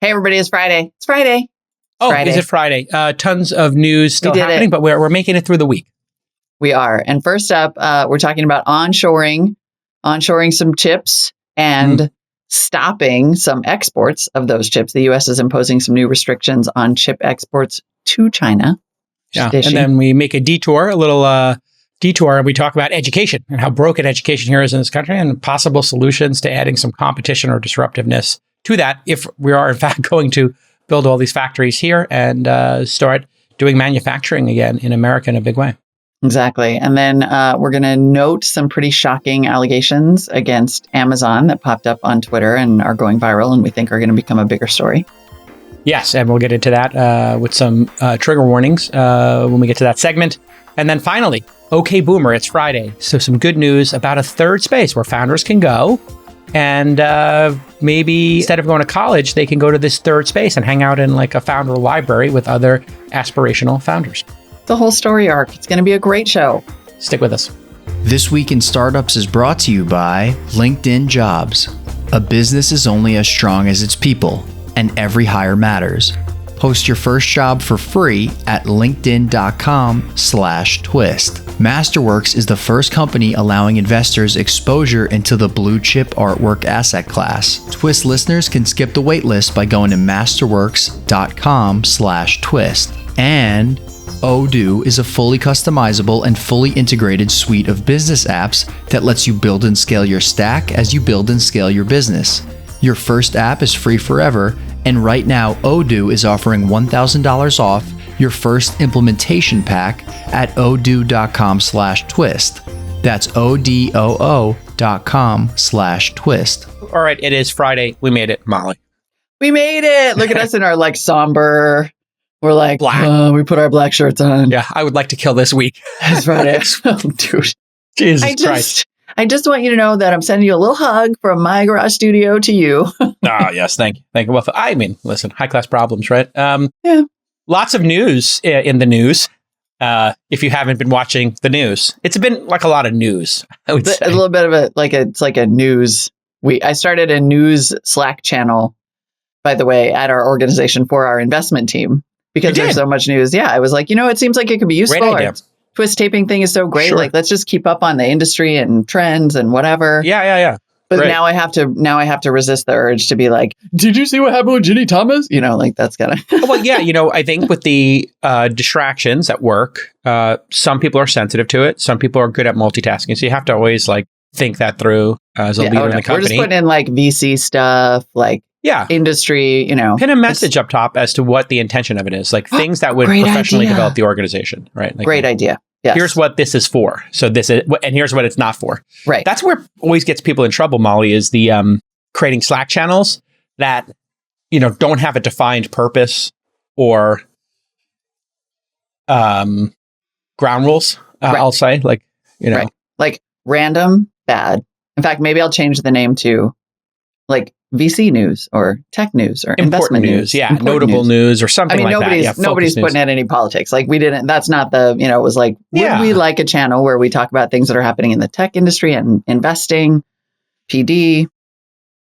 Hey, everybody, it's Friday. It's Friday. Oh, is it Friday? Tons of news still happening, but we're making it through the week. We are. And first up, we're talking about onshoring some chips and stopping some exports of those chips. The U.S. is imposing some new restrictions on chip exports to China. Yeah, and then we make a little detour, and we talk about education and how broken education here is in this country and possible solutions to adding some competition or disruptiveness to that if we are, in fact, going to build all these factories here and start doing manufacturing again in America in a big way. Exactly. And then we're going to note some pretty shocking allegations against Amazon that popped up on Twitter and are going viral and we think are going to become a bigger story. Yes, and we'll get into that with some trigger warnings when we get to that segment. And then finally, OK Boomer, it's Friday. So some good news about a third space where founders can go. And maybe instead of going to college, they can go to this third space and hang out in like a founder library with other aspirational founders. The whole story arc. It's going to be a great show. Stick with us. This Week in Startups is brought to you by LinkedIn Jobs. A business is only as strong as its people, and every hire matters. Post your first job for free at linkedin.com/twist. Masterworks is the first company allowing investors exposure into the blue chip artwork asset class. Twist listeners can skip the waitlist by going to masterworks.com/twist. And Odoo is a fully customizable and fully integrated suite of business apps that lets you build and scale your stack as you build and scale your business. Your first app is free forever, and right now Odoo is offering $1,000 off your first implementation pack at odoo.com/twist. That's odoo.com/twist. All right, it is Friday. We made it, Molly. We made it. Look at us in our like somber. We're like, black. We put our black shirts on. Yeah, I would like to kill this week. It's Friday. Oh, dude. Jesus Christ. I just want you to know that I'm sending you a little hug from my garage studio to you. Yes, thank you. Thank you. Well, I mean, listen, high-class problems, right? Yeah. Lots of news in the news. If you haven't been watching the news, it's been like a lot of news, I would say. A little bit of it, it's like a news. I started a news Slack channel, by the way, at our organization for our investment team because there's so much news. Yeah, I was like, it seems like it could be useful. Great idea. Our Twist taping thing is so great. Sure. Like, let's just keep up on the industry and trends and whatever. Yeah. But now I have to resist the urge to be like, did you see what happened with Ginny Thomas? That's kind of. Well, yeah, I think with the distractions at work, some people are sensitive to it. Some people are good at multitasking. So you have to always think that through as a leader in the company. We're just putting in VC stuff, industry, Pin a message up top as to what the intention of it is, things that would professionally develop the organization, right? Great idea. Yes. Here's what this is for. So this is, and here's what it's not for. Right. That's where always gets people in trouble, Molly, is the creating Slack channels that, don't have a defined purpose or ground rules, I'll say, Right. Like random, bad. In fact, maybe I'll change the name to VC news or tech news or investment news. Yeah, notable news or something like that. Yeah, nobody's putting in any politics. We didn't, that's not the, it was would we like a channel where we talk about things that are happening in the tech industry and investing, PD?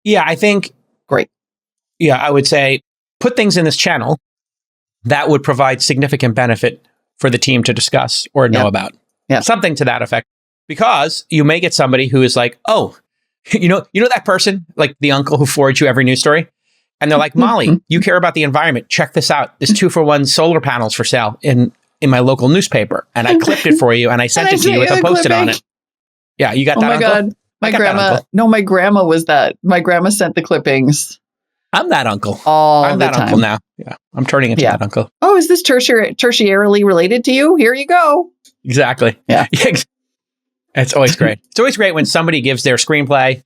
Yeah, I think. Great. Yeah, I would say put things in this channel that would provide significant benefit for the team to discuss or know about. Yeah. Something to that effect. Because you may get somebody who is like, oh, you know that person, the uncle who forwards you every news story? And they're like, Molly, you care about the environment. Check this out. There's 2-for-1 solar panels for sale in my local newspaper. And I clipped it for you and I sent it to you with a Post-it on it. Yeah, you got that, uncle? Oh my God. My grandma was that. My grandma sent the clippings. I'm that uncle. I'm that uncle now. Yeah, I'm turning into that uncle. Oh, is this tertiarily related to you? Here you go. Exactly. Yeah. It's always great. It's always great when somebody gives their screenplay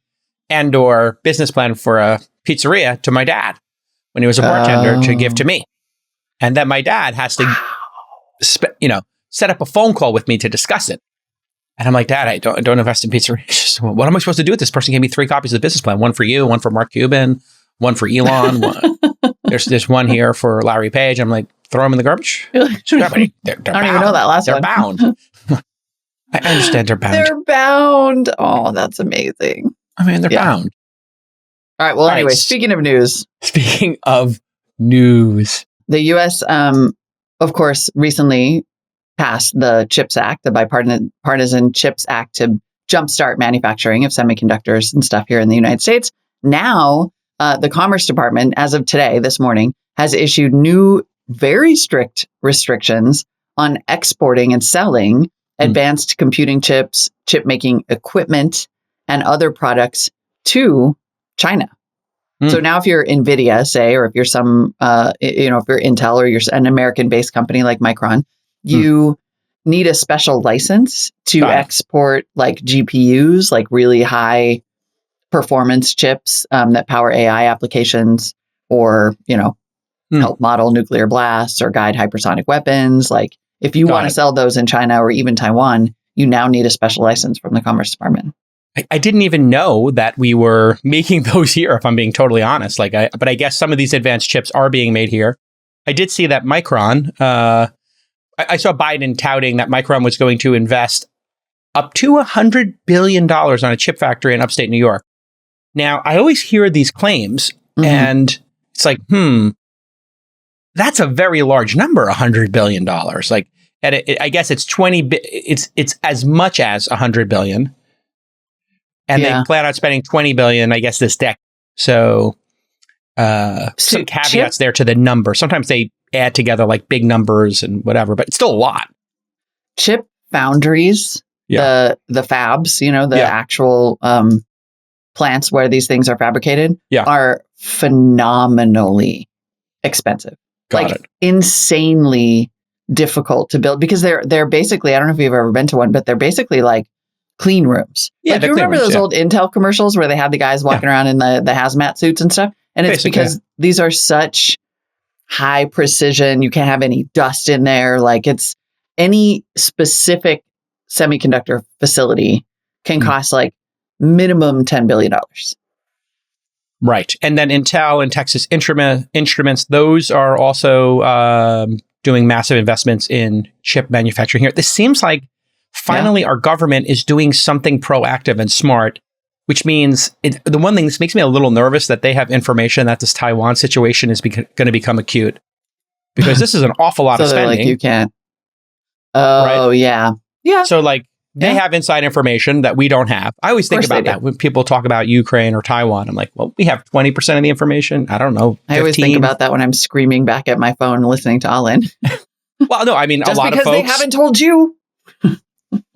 and or business plan for a pizzeria to my dad when he was a bartender to give to me. And then my dad has to, set up a phone call with me to discuss it. And I'm like, Dad, I don't invest in pizzeria. What am I supposed to do with this? Person gave me 3 copies of the business plan. One for you, one for Mark Cuban, one for Elon. There's one here for Larry Page. I'm like, throw them in the garbage. I don't even know that last one. They're bound. I understand they're bound. They're bound. Oh, that's amazing. I mean, they're bound. All right. Well, All right. anyway, speaking of news, the U.S., of course, recently passed the CHIPS Act, the Bipartisan CHIPS Act, to jumpstart manufacturing of semiconductors and stuff here in the United States. Now, the Commerce Department, as of today, this morning, has issued new, very strict restrictions on exporting and selling advanced computing chips, chip making equipment, and other products to China. So now if you're NVIDIA, say, or if you're some, if you're Intel or you're an American-based company like Micron, you need a special license to export like GPUs, like really high performance chips that power AI applications or, help model nuclear blasts or guide hypersonic weapons. Like if you want to sell those in China or even Taiwan, you now need a special license from the Commerce Department. I didn't even know that we were making those here, if I'm being totally honest. But I guess some of these advanced chips are being made here. I did see that Micron, I saw Biden touting that Micron was going to invest up to $100 billion on a chip factory in upstate New York. Now, I always hear these claims and it's like, that's a very large number, $100 billion. Like, I guess it's it's as much as $100 billion. And they plan on spending $20 billion, I guess, this decade. So some caveats there to the number. Sometimes they add together like big numbers and whatever, but it's still a lot. Chip foundries, the fabs, the actual plants where these things are fabricated, are phenomenally expensive. Got it. Insanely difficult to build because they're basically, I don't know if you've ever been to one, but they're basically like clean rooms. Yeah, you remember those old Intel commercials where they had the guys walking around in the hazmat suits and stuff? And it's because these are such high precision. You can't have any dust in there. Like it's any specific semiconductor facility can cost like minimum $10 billion. Right. And then Intel and Texas Instruments, those are also doing massive investments in chip manufacturing here. This seems like finally, our government is doing something proactive and smart, which means the one thing that makes me a little nervous that they have information that this Taiwan situation is going to become acute because this is an awful lot of spending. Like you can't. Oh, right? Yeah. So like they have inside information that we don't have. I always think about that when people talk about Ukraine or Taiwan. I'm like, well, we have 20% of the information. I don't know. 15. I always think about that when I'm screaming back at my phone listening to All In. Well, no, I mean, just a lot of folks. Because they haven't told you.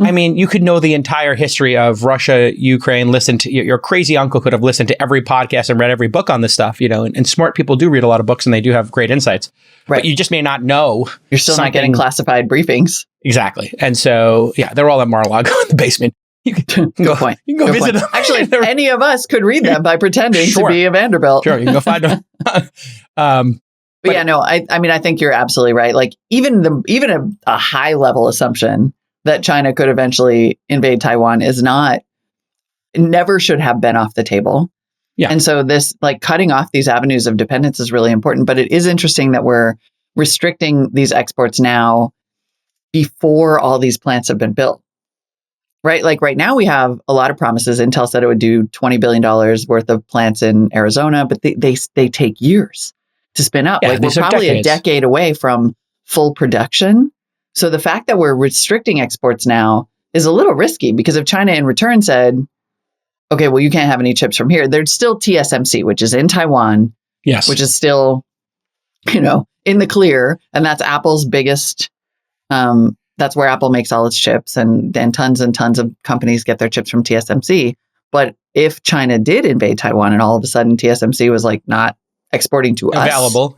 I mean, you could know the entire history of Russia, Ukraine, listen to your crazy uncle could have listened to every podcast and read every book on this stuff, and smart people do read a lot of books and they do have great insights. Right. But you just may not know. You're still not getting classified briefings. Exactly. And so, they're all at Mar-a-Lago in the basement. You can go, point. You can go visit them. Actually, any of us could read them by pretending to be a Vanderbilt. Sure, you can go find them. But yeah, no, I mean, I think you're absolutely right. Like even a high level assumption that China could eventually invade Taiwan never should have been off the table. Yeah. And so this, like cutting off these avenues of dependence is really important. But it is interesting that we're restricting these exports now before all these plants have been built. Right? Like right now we have a lot of promises. Intel said it would do $20 billion worth of plants in Arizona, but they take years to spin up. Yeah, like we're probably a decade away from full production. So the fact that we're restricting exports now is a little risky because if China in return said, okay, well, you can't have any chips from here, there's still TSMC, which is in Taiwan, which is still, in the clear. And that's Apple's biggest, that's where Apple makes all its chips and tons and tons of companies get their chips from TSMC. But if China did invade Taiwan and all of a sudden TSMC was like not exporting to us. Available,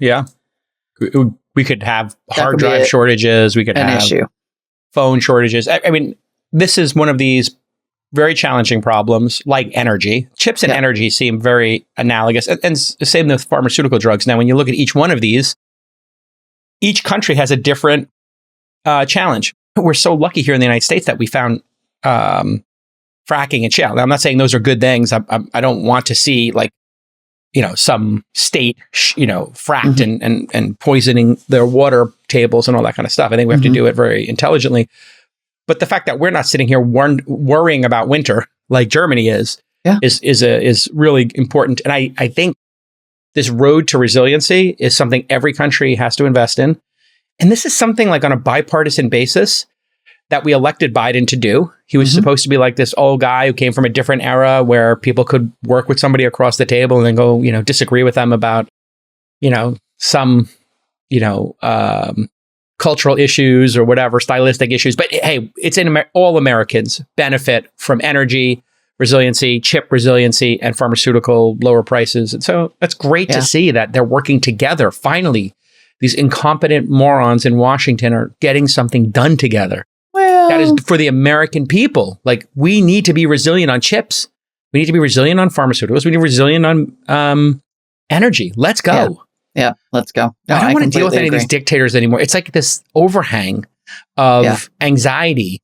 we could have hard drive shortages. We could have phone shortages. I mean, this is one of these very challenging problems like energy. Chips and energy seem very analogous. And same with pharmaceutical drugs. Now, when you look at each one of these, each country has a different challenge. We're so lucky here in the United States that we found fracking and shale. Now, I'm not saying those are good things. I don't want to see some state, fracked and poisoning their water tables and all that kind of stuff. I think we have to do it very intelligently. But the fact that we're not sitting here worrying about winter like Germany is, is really important. And I think this road to resiliency is something every country has to invest in. And this is something like on a bipartisan basis that we elected Biden to do. He was supposed to be like this old guy who came from a different era where people could work with somebody across the table and then go, disagree with them about, some, cultural issues or whatever, stylistic issues. But hey, it's in all Americans benefit from energy resiliency, chip resiliency, and pharmaceutical lower prices. And so that's great to see that they're working together. Finally, these incompetent morons in Washington are getting something done together. Well, that is for the American people. Like, we need to be resilient on chips. We need to be resilient on pharmaceuticals. We need to be resilient on energy. Let's go. Yeah, let's go. No, I don't want to deal with any of these dictators anymore. It's like this overhang of anxiety.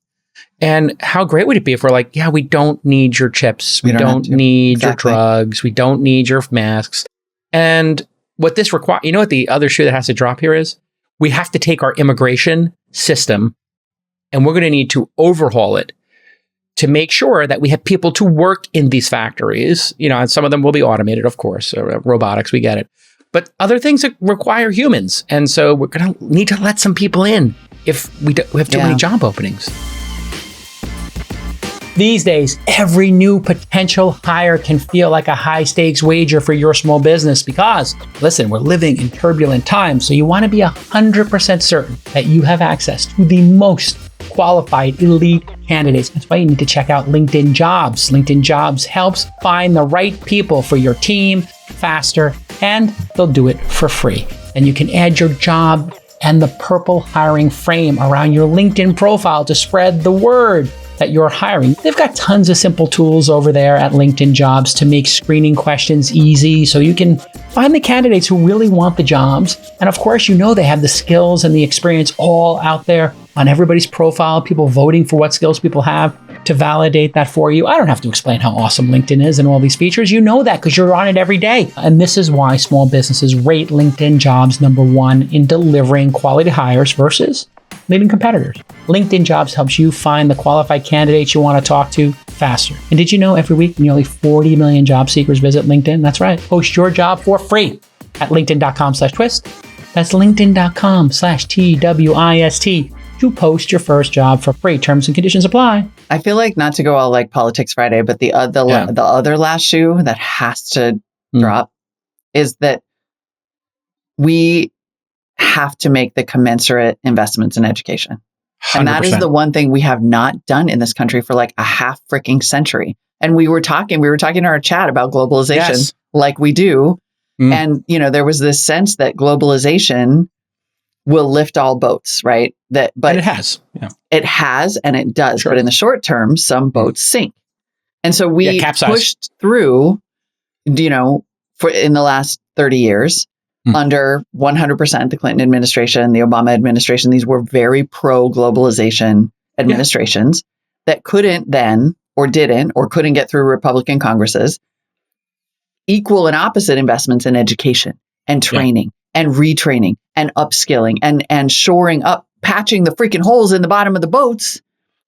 And how great would it be if we're like, we don't need your chips. We don't need your drugs. We don't need your masks. And what this requires, what the other shoe that has to drop here is? We have to take our immigration system and we're going to need to overhaul it to make sure that we have people to work in these factories. And some of them will be automated, of course, robotics, we get it. But other things that require humans. And so we're going to need to let some people in if we have too many job openings. These days, every new potential hire can feel like a high-stakes wager for your small business because, listen, we're living in turbulent times, so you want to be 100% certain that you have access to the most qualified elite candidates. That's why you need to check out LinkedIn Jobs. LinkedIn Jobs helps find the right people for your team faster, and they'll do it for free. And you can add your job and the purple hiring frame around your LinkedIn profile to spread the word that you're hiring. They've got tons of simple tools over there at LinkedIn Jobs to make screening questions easy so you can find the candidates who really want the jobs. And of course, they have the skills and the experience all out there on everybody's profile, people voting for what skills people have to validate that for you. I don't have to explain how awesome LinkedIn is and all these features. You know that because you're on it every day. And this is why small businesses rate LinkedIn Jobs #1 in delivering quality hires versus leading competitors. LinkedIn Jobs helps you find the qualified candidates you want to talk to faster. And did you know every week nearly 40 million job seekers visit LinkedIn? That's right. Post your job for free at linkedin.com/twist. That's linkedin.com/TWIST to post your first job for free. Terms and conditions apply. I feel like, not to go all like Politics Friday, but the other last shoe that has to drop is that we have to make the commensurate investments in education. 100%. And that is the one thing we have not done in this country for like a half freaking century. And we were talking in our chat about globalization like we do. And, there was this sense that globalization will lift all boats, right? But it has. Yeah. It has and it does. Sure. But in the short term, some boats sink. And so we pushed through, in the last 30 years, under 100% the Clinton administration, the Obama administration. These were very pro-globalization administrations that couldn't then, or didn't, or couldn't get through Republican Congresses, equal and opposite investments in education and training and retraining and upskilling and shoring up, patching the freaking holes in the bottom of the boats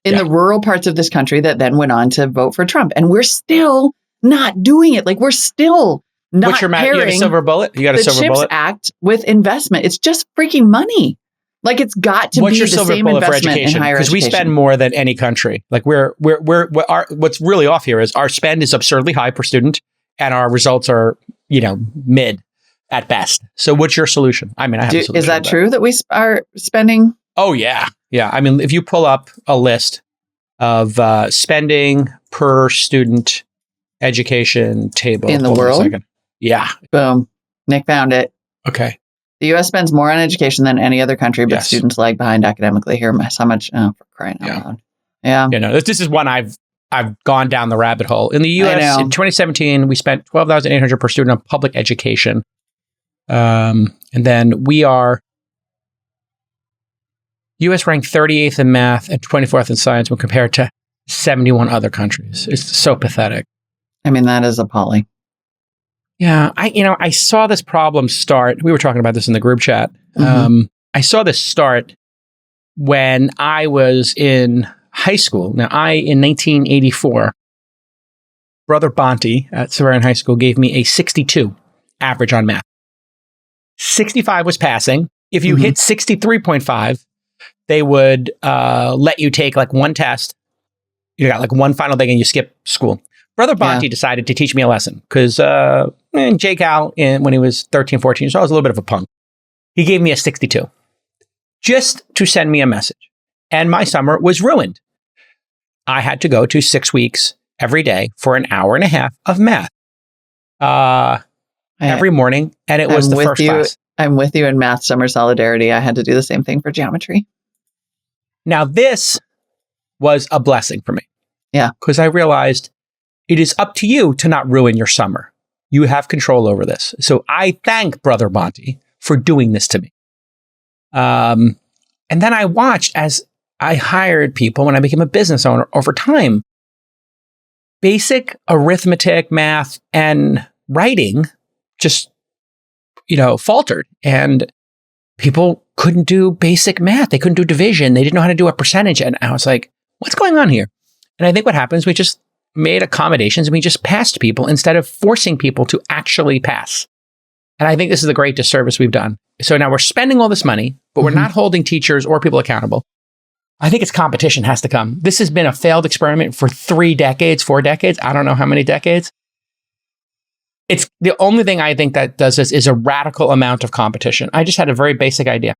in the rural parts of this country that then went on to vote for Trump. And we're still not doing it. Like, we're still not pairing you got a silver bullet? You got a silver bullet? The CHIPS Act with investment. It's just freaking money. Like, it's got to be the same investment in higher education. Because we spend more than any country. Like, what's really off here is our spend is absurdly high per student, and our results are, mid at best. So, what's your solution? I mean, I have a solution. Is that true that we are spending? Oh yeah, yeah. I mean, if you pull up a list of spending per student education table in the world. Yeah. Boom. Nick found it. Okay. The U.S. spends more on education than any other country, but students lag behind academically. Here, how much? Oh, for crying out loud. Yeah. This is one I've gone down the rabbit hole. In the U.S. in 2017, we spent $12,800 per student on public education. And then we are U.S. ranked 38th in math and 24th in science when compared to 71 other countries. It's so pathetic. I mean, that is appalling. Yeah, I saw this problem start. We were talking about this in the group chat. I saw this start when I was in high school. Now, in 1984, Brother Bonte at Severian High School gave me a 62 average on math. 65 was passing. If you hit 63.5, they would let you take like one test. You got like one final thing and you skip school. Brother Bonte decided to teach me a lesson because Jake Al, when he was 13, 14 years old, was a little bit of a punk. He gave me a 62 just to send me a message. And my summer was ruined. I had to go to 6 weeks every day for an hour and a half of math every morning. And it was the first class. I'm with you in math summer solidarity. I had to do the same thing for geometry. Now, this was a blessing for me. Yeah. Because I realized it is up to you to not ruin your summer. You have control over this. So I thank Brother Bonte for doing this to me. And then I watched as I hired people when I became a business owner over time. Basic arithmetic, math, and writing just, faltered. And people couldn't do basic math. They couldn't do division. They didn't know how to do a percentage. And I was like, what's going on here? And I think what happens, we just made accommodations and we just passed people instead of forcing people to actually pass. And I think this is the great disservice we've done. So now we're spending all this money, but we're not holding teachers or people accountable. I think it's competition has to come. This has been a failed experiment for 3 decades, 4 decades. I don't know how many decades. It's the only thing I think that does this is a radical amount of competition. I just had a very basic idea.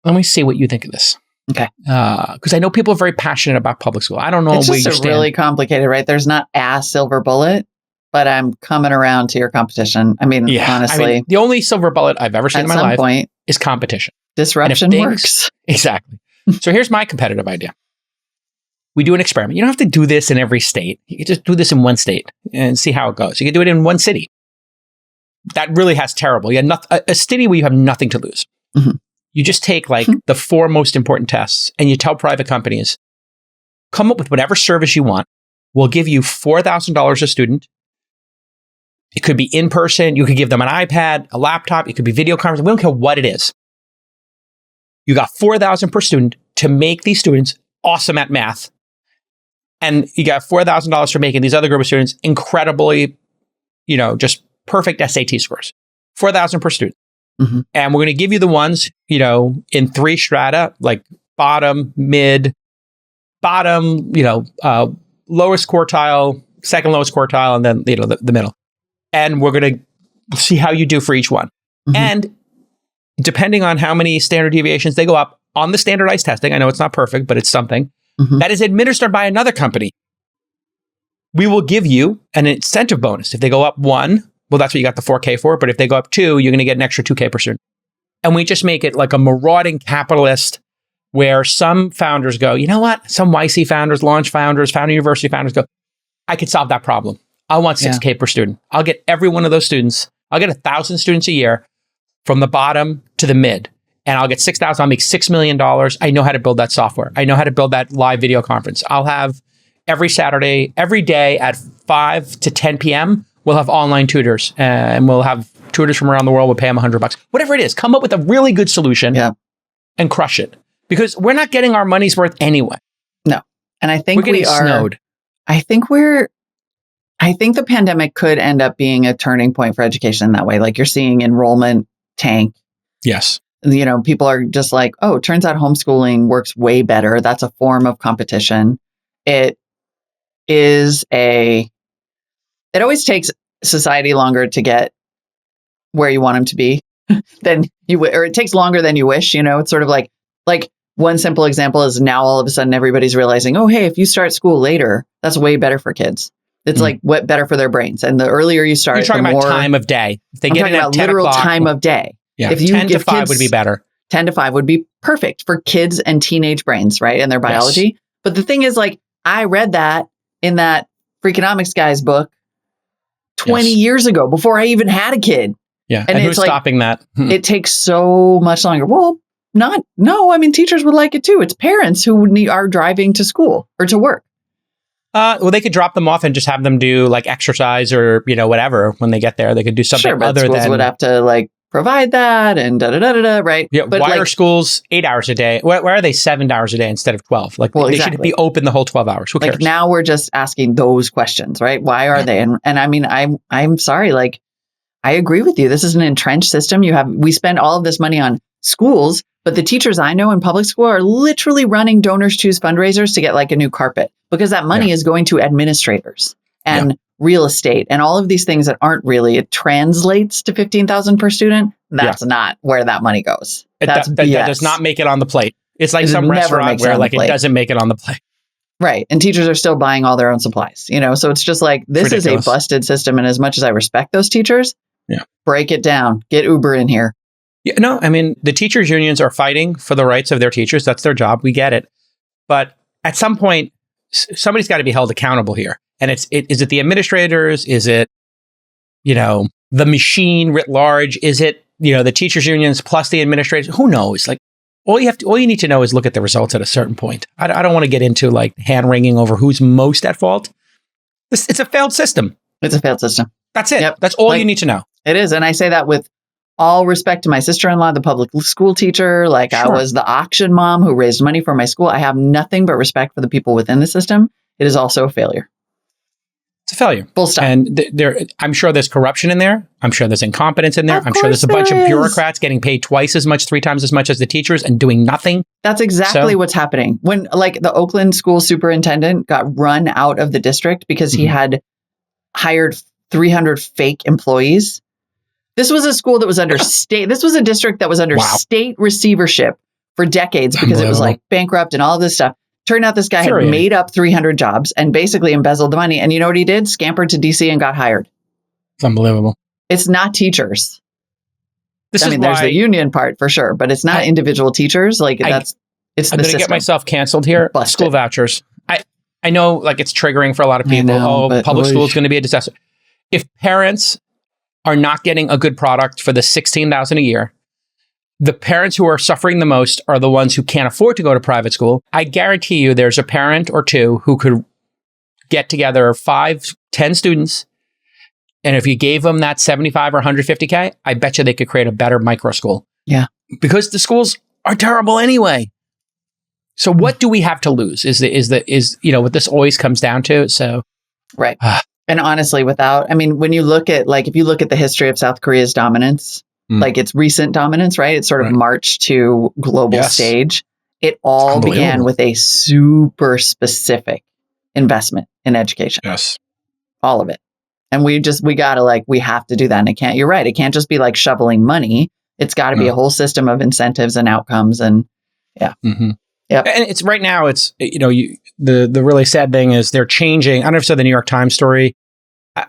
Let me see what you think of this. Okay. Because I know people are very passionate about public school. I don't know it's where you stand. It's just really complicated, right? There's not a silver bullet, but I'm coming around to your competition. I mean, honestly. The only silver bullet I've ever seen in my life is competition. Disruption works. Exactly. So here's my competitive idea. We do an experiment. You don't have to do this in every state. You can just do this in one state and see how it goes. You can do it in one city. That really has terrible. You have a city where you have nothing to lose. You just take like the 4 most important tests and you tell private companies, come up with whatever service you want. We'll give you $4,000 a student. It could be in person. You could give them an iPad, a laptop. It could be video conference. We don't care what it is. You got $4,000 per student to make these students awesome at math. And you got $4,000 for making these other group of students incredibly, just perfect SAT scores. $4,000 per student. And we're going to give you the ones, in 3 strata, like bottom, mid, bottom, lowest quartile, second lowest quartile, and then, the middle. And we're going to see how you do for each one. And depending on how many standard deviations they go up on the standardized testing, I know it's not perfect, but it's something that is administered by another company. We will give you an incentive bonus. If they go up 1, well, that's what you got the $4K for. But if they go up 2, you're going to get an extra $2K per student. And we just make it like a marauding capitalist where some founders go, you know what? Some YC founders, launch founders, founder university founders go, I could solve that problem. I want 6K per student. I'll get every one of those students. I'll get 1,000 students a year from the bottom to the mid. And I'll get 6,000. I'll make $6 million. I know how to build that software. I know how to build that live video conference. I'll have every Saturday, every day at 5 to 10 p.m., we'll have online tutors and we'll have tutors from around the world. We'll pay them $100. Whatever it is, come up with a really good solution and crush it. Because we're not getting our money's worth anyway. No. And I think we're getting snowed. I think the pandemic could end up being a turning point for education in that way. Like you're seeing enrollment tank. Yes. People are just like, oh, it turns out homeschooling works way better. That's a form of competition. It always takes society longer to get where you want them to be than or it takes longer than you wish. It's sort of like one simple example is now all of a sudden everybody's realizing, oh, hey, if you start school later, that's way better for kids. It's like what better for their brains. And the earlier you start, you're talking about time of day. If they get it at 10 literal o'clock, time of day. Yeah, if you 10 to 5 kids, would be better. 10 to 5 would be perfect for kids and teenage brains, right? And their biology. Yes. But the thing is, I read that in that Freakonomics guy's book 20 years ago before I even had a kid. Yeah. And who's stopping that? It takes so much longer. Well, teachers would like it too. It's parents who are driving to school or to work. Well, they could drop them off and just have them do like exercise or, whatever when they get there. They could do something other than... would have to provide that and right? Yeah. But why are schools 8 hours a day? Why are they 7 hours a day instead of 12? Like they should be open the whole 12 hours. Who cares? Like now we're just asking those questions, right? Why are they? And I mean, I'm sorry, like I agree with you. This is an entrenched system. We spend all of this money on schools, but the teachers I know in public school are literally running donors choose fundraisers to get like a new carpet because that money is going to administrators and real estate and all of these things that aren't really, it translates to $15,000 per student. That's not where that money goes. That does not make it on the plate. It's like some restaurant where like it doesn't make it on the plate. Right. And teachers are still buying all their own supplies, so it's just like, this is a busted system. And as much as I respect those teachers, break it down, get Uber in here. Yeah, no, I mean, the teachers unions are fighting for the rights of their teachers. That's their job. We get it. But at some point, somebody's got to be held accountable here. And is it the administrators? Is it, the machine writ large? Is it, the teachers unions plus the administrators? Who knows? Like all you need to know is look at the results at a certain point. I don't want to get into like hand wringing over who's most at fault. It's a failed system. It's a failed system. That's it. Yep. That's all you need to know. It is. And I say that with all respect to my sister-in-law, the public school teacher. Like I was the auction mom who raised money for my school. I have nothing but respect for the people within the system. It is also a failure. It's a failure. Full stop. And I'm sure there's corruption in there. I'm sure there's incompetence in there. I'm sure there's a bunch of bureaucrats getting paid twice as much, 3 times as much as the teachers and doing nothing. That's exactly what's happening. When like the Oakland school superintendent got run out of the district because he had hired 300 fake employees. This was a school that was under this was a district that was under state receivership for decades because it was like bankrupt and all of this stuff. Turned out this guy had made up 300 jobs and basically embezzled the money. And you know what he did? Scampered to DC and got hired. It's unbelievable. It's not teachers. There's the union part for sure, but it's not individual teachers. Like I'm going to get myself canceled here. School vouchers. I know like it's triggering for a lot of people. Public school is going to be a disaster. If parents are not getting a good product for the $16,000 a year, the parents who are suffering the most are the ones who can't afford to go to private school. I guarantee you there's a parent or two who could get together 5, 10 students. And if you gave them that 75 or 150K, I bet you they could create a better micro school. Yeah. Because the schools are terrible anyway. So what do we have to lose is what this always comes down to. So, right. And honestly, when you look at if you look at the history of South Korea's dominance, like its recent dominance, right? It sort of marched to global stage. It all began with a super specific investment in education. Yes. All of it. And we have to do that. And you're right. It can't just be like shoveling money. It's got to be a whole system of incentives and outcomes. And yeah. Mm-hmm. Yeah. And it's right now, the really sad thing is they're changing. I don't know if you saw the New York Times story.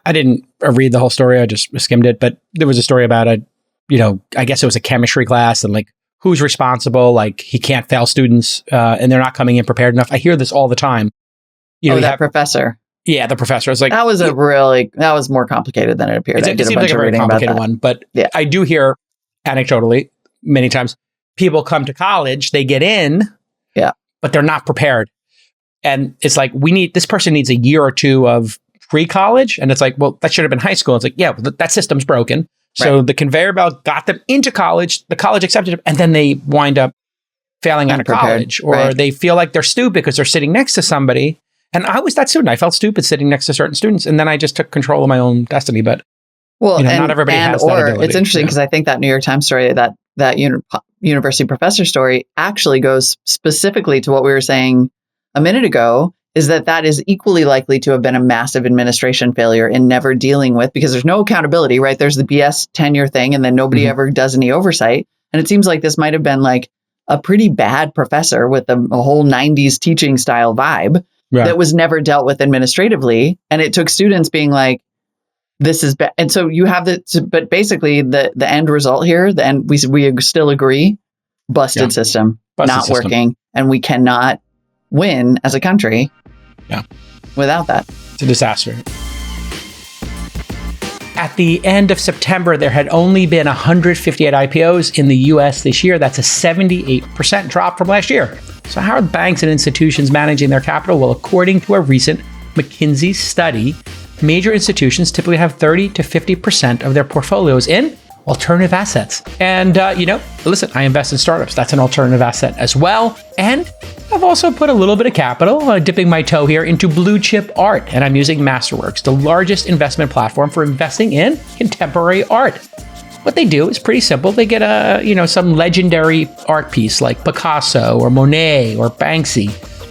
I didn't read the whole story. I just skimmed it. But there was a story about I guess it was a chemistry class and like who's responsible. Like he can't fail students and they're not coming in prepared enough. I hear this all the time. Professor. Yeah, the professor. It's like that was more complicated than it appeared. It seems like a very complicated one. But I do hear anecdotally many times people come to college, they get in, but they're not prepared. And it's like, this person needs a year or two of pre-college. And it's like, well, that should have been high school. It's like, yeah, that system's broken. So the conveyor belt got them into college, the college accepted them, and then they wind up failing out of college. Or they feel like they're stupid because they're sitting next to somebody. And I was that student. I felt stupid sitting next to certain students. And then I just took control of my own destiny. But not everybody has that ability. It's interesting because I think that New York Times story, that university professor story actually goes specifically to what we were saying a minute ago, is that is equally likely to have been a massive administration failure in never dealing with, because there's no accountability, right? There's the BS tenure thing, and then nobody ever does any oversight. And it seems like this might have been like a pretty bad professor with a whole 90s teaching style vibe that was never dealt with administratively. And it took students being like, this is bad. And so you have but basically the end result here, we still agree, busted system, not working. And we cannot win as a country without that. It's a disaster. At the end of September, there had only been 158 IPOs in the US this year. That's a 78% drop from last year. So how are banks and institutions managing their capital? Well, according to a recent McKinsey study, major institutions typically have 30 to 50% of their portfolios in alternative assets. And, listen, I invest in startups. That's an alternative asset as well. And I've also put a little bit of capital, dipping my toe here, into blue chip art. And I'm using Masterworks, the largest investment platform for investing in contemporary art. What they do is pretty simple. They get some legendary art piece like Picasso or Monet or Banksy.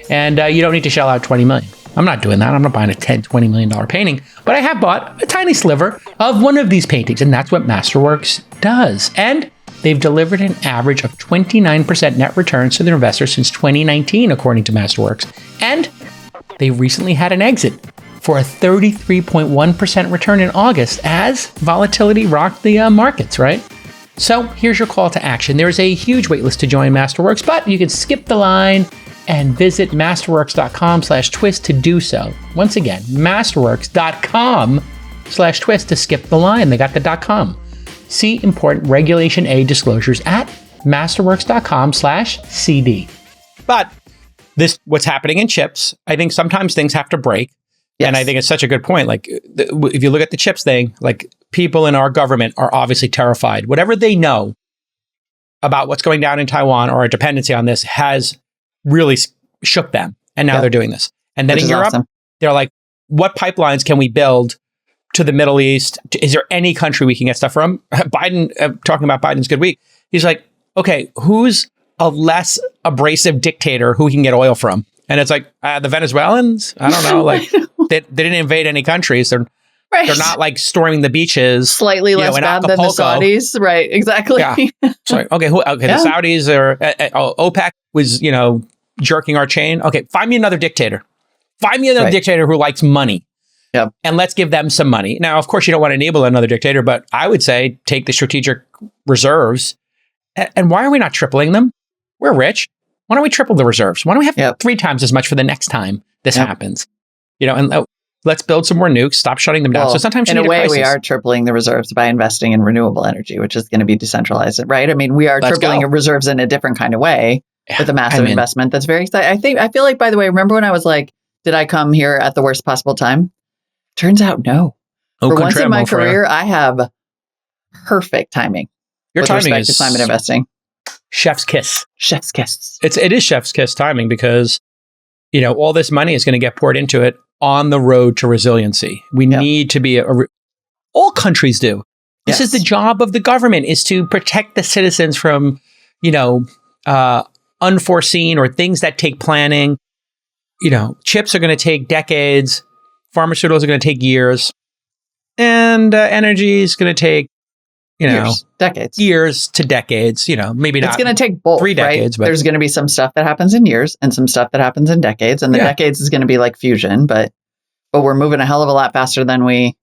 And you don't need to shell out $20 million. I'm not doing that. I'm not buying a $10, $20 million painting, but I have bought a tiny sliver of one of these paintings, and that's what Masterworks does. And they've delivered an average of 29% net returns to their investors since 2019, according to Masterworks. And they recently had an exit for a 33.1% return in August as volatility rocked the markets, right? So here's your call to action. There's a huge waitlist to join Masterworks, but you can skip the line and visit masterworks.com/twist to do so. Once again, masterworks.com/twist to skip the line. They got the .com. See important Regulation A disclosures at masterworks.com/CD. But what's happening in chips, I think sometimes things have to break. Yes. And I think it's such a good point. Like, if you look at the chips thing, like, people in our government are obviously terrified. Whatever they know about what's going down in Taiwan or a dependency on this has really shook them. And now they're doing this. And then in Europe, they're like, what pipelines can we build to the Middle East? Is there any country we can get stuff from? Biden, talking about Biden's good week, he's like, okay, who's a less abrasive dictator who we can get oil from? And it's like, the Venezuelans? I don't know. Like, they didn't invade any countries. They're not like storming the beaches. Slightly less bad than the Saudis. Right, exactly. Yeah. Sorry. Okay, the Saudis are, OPEC was, jerking our chain. Okay, find me another dictator. Find me another dictator who likes money. Yep. And let's give them some money. Now, of course, you don't want to enable another dictator, but I would say take the strategic reserves. And why are we not tripling them? We're rich. Why don't we triple the reserves? Why don't we have 3 times as much for the next time this happens? And let's build some more nukes, stop shutting them down. Well, so sometimes you in need a way, crisis. we are tripling the reserves by investing in renewable energy, which is going to be decentralized, right? I mean, we are tripling reserves in a different kind of way with a massive investment. That's very exciting. I feel like, by the way, remember when I was like, did I come here at the worst possible time? Turns out, no. For once in my career, I have perfect timing. Your timing is to climate investing. Chef's kiss. Chef's kiss. It is chef's kiss timing because, all this money is going to get poured into it on the road to resiliency. We need to be all countries do. This is the job of the government, is to protect the citizens from, unforeseen or things that take planning. Chips are going to take decades. Pharmaceuticals are going to take years. And energy is going to take, years to decades, maybe not. It's going to take both, 3 decades, right? But there's going to be some stuff that happens in years and some stuff that happens in decades. And the decades is going to be like fusion, but we're moving a hell of a lot faster than we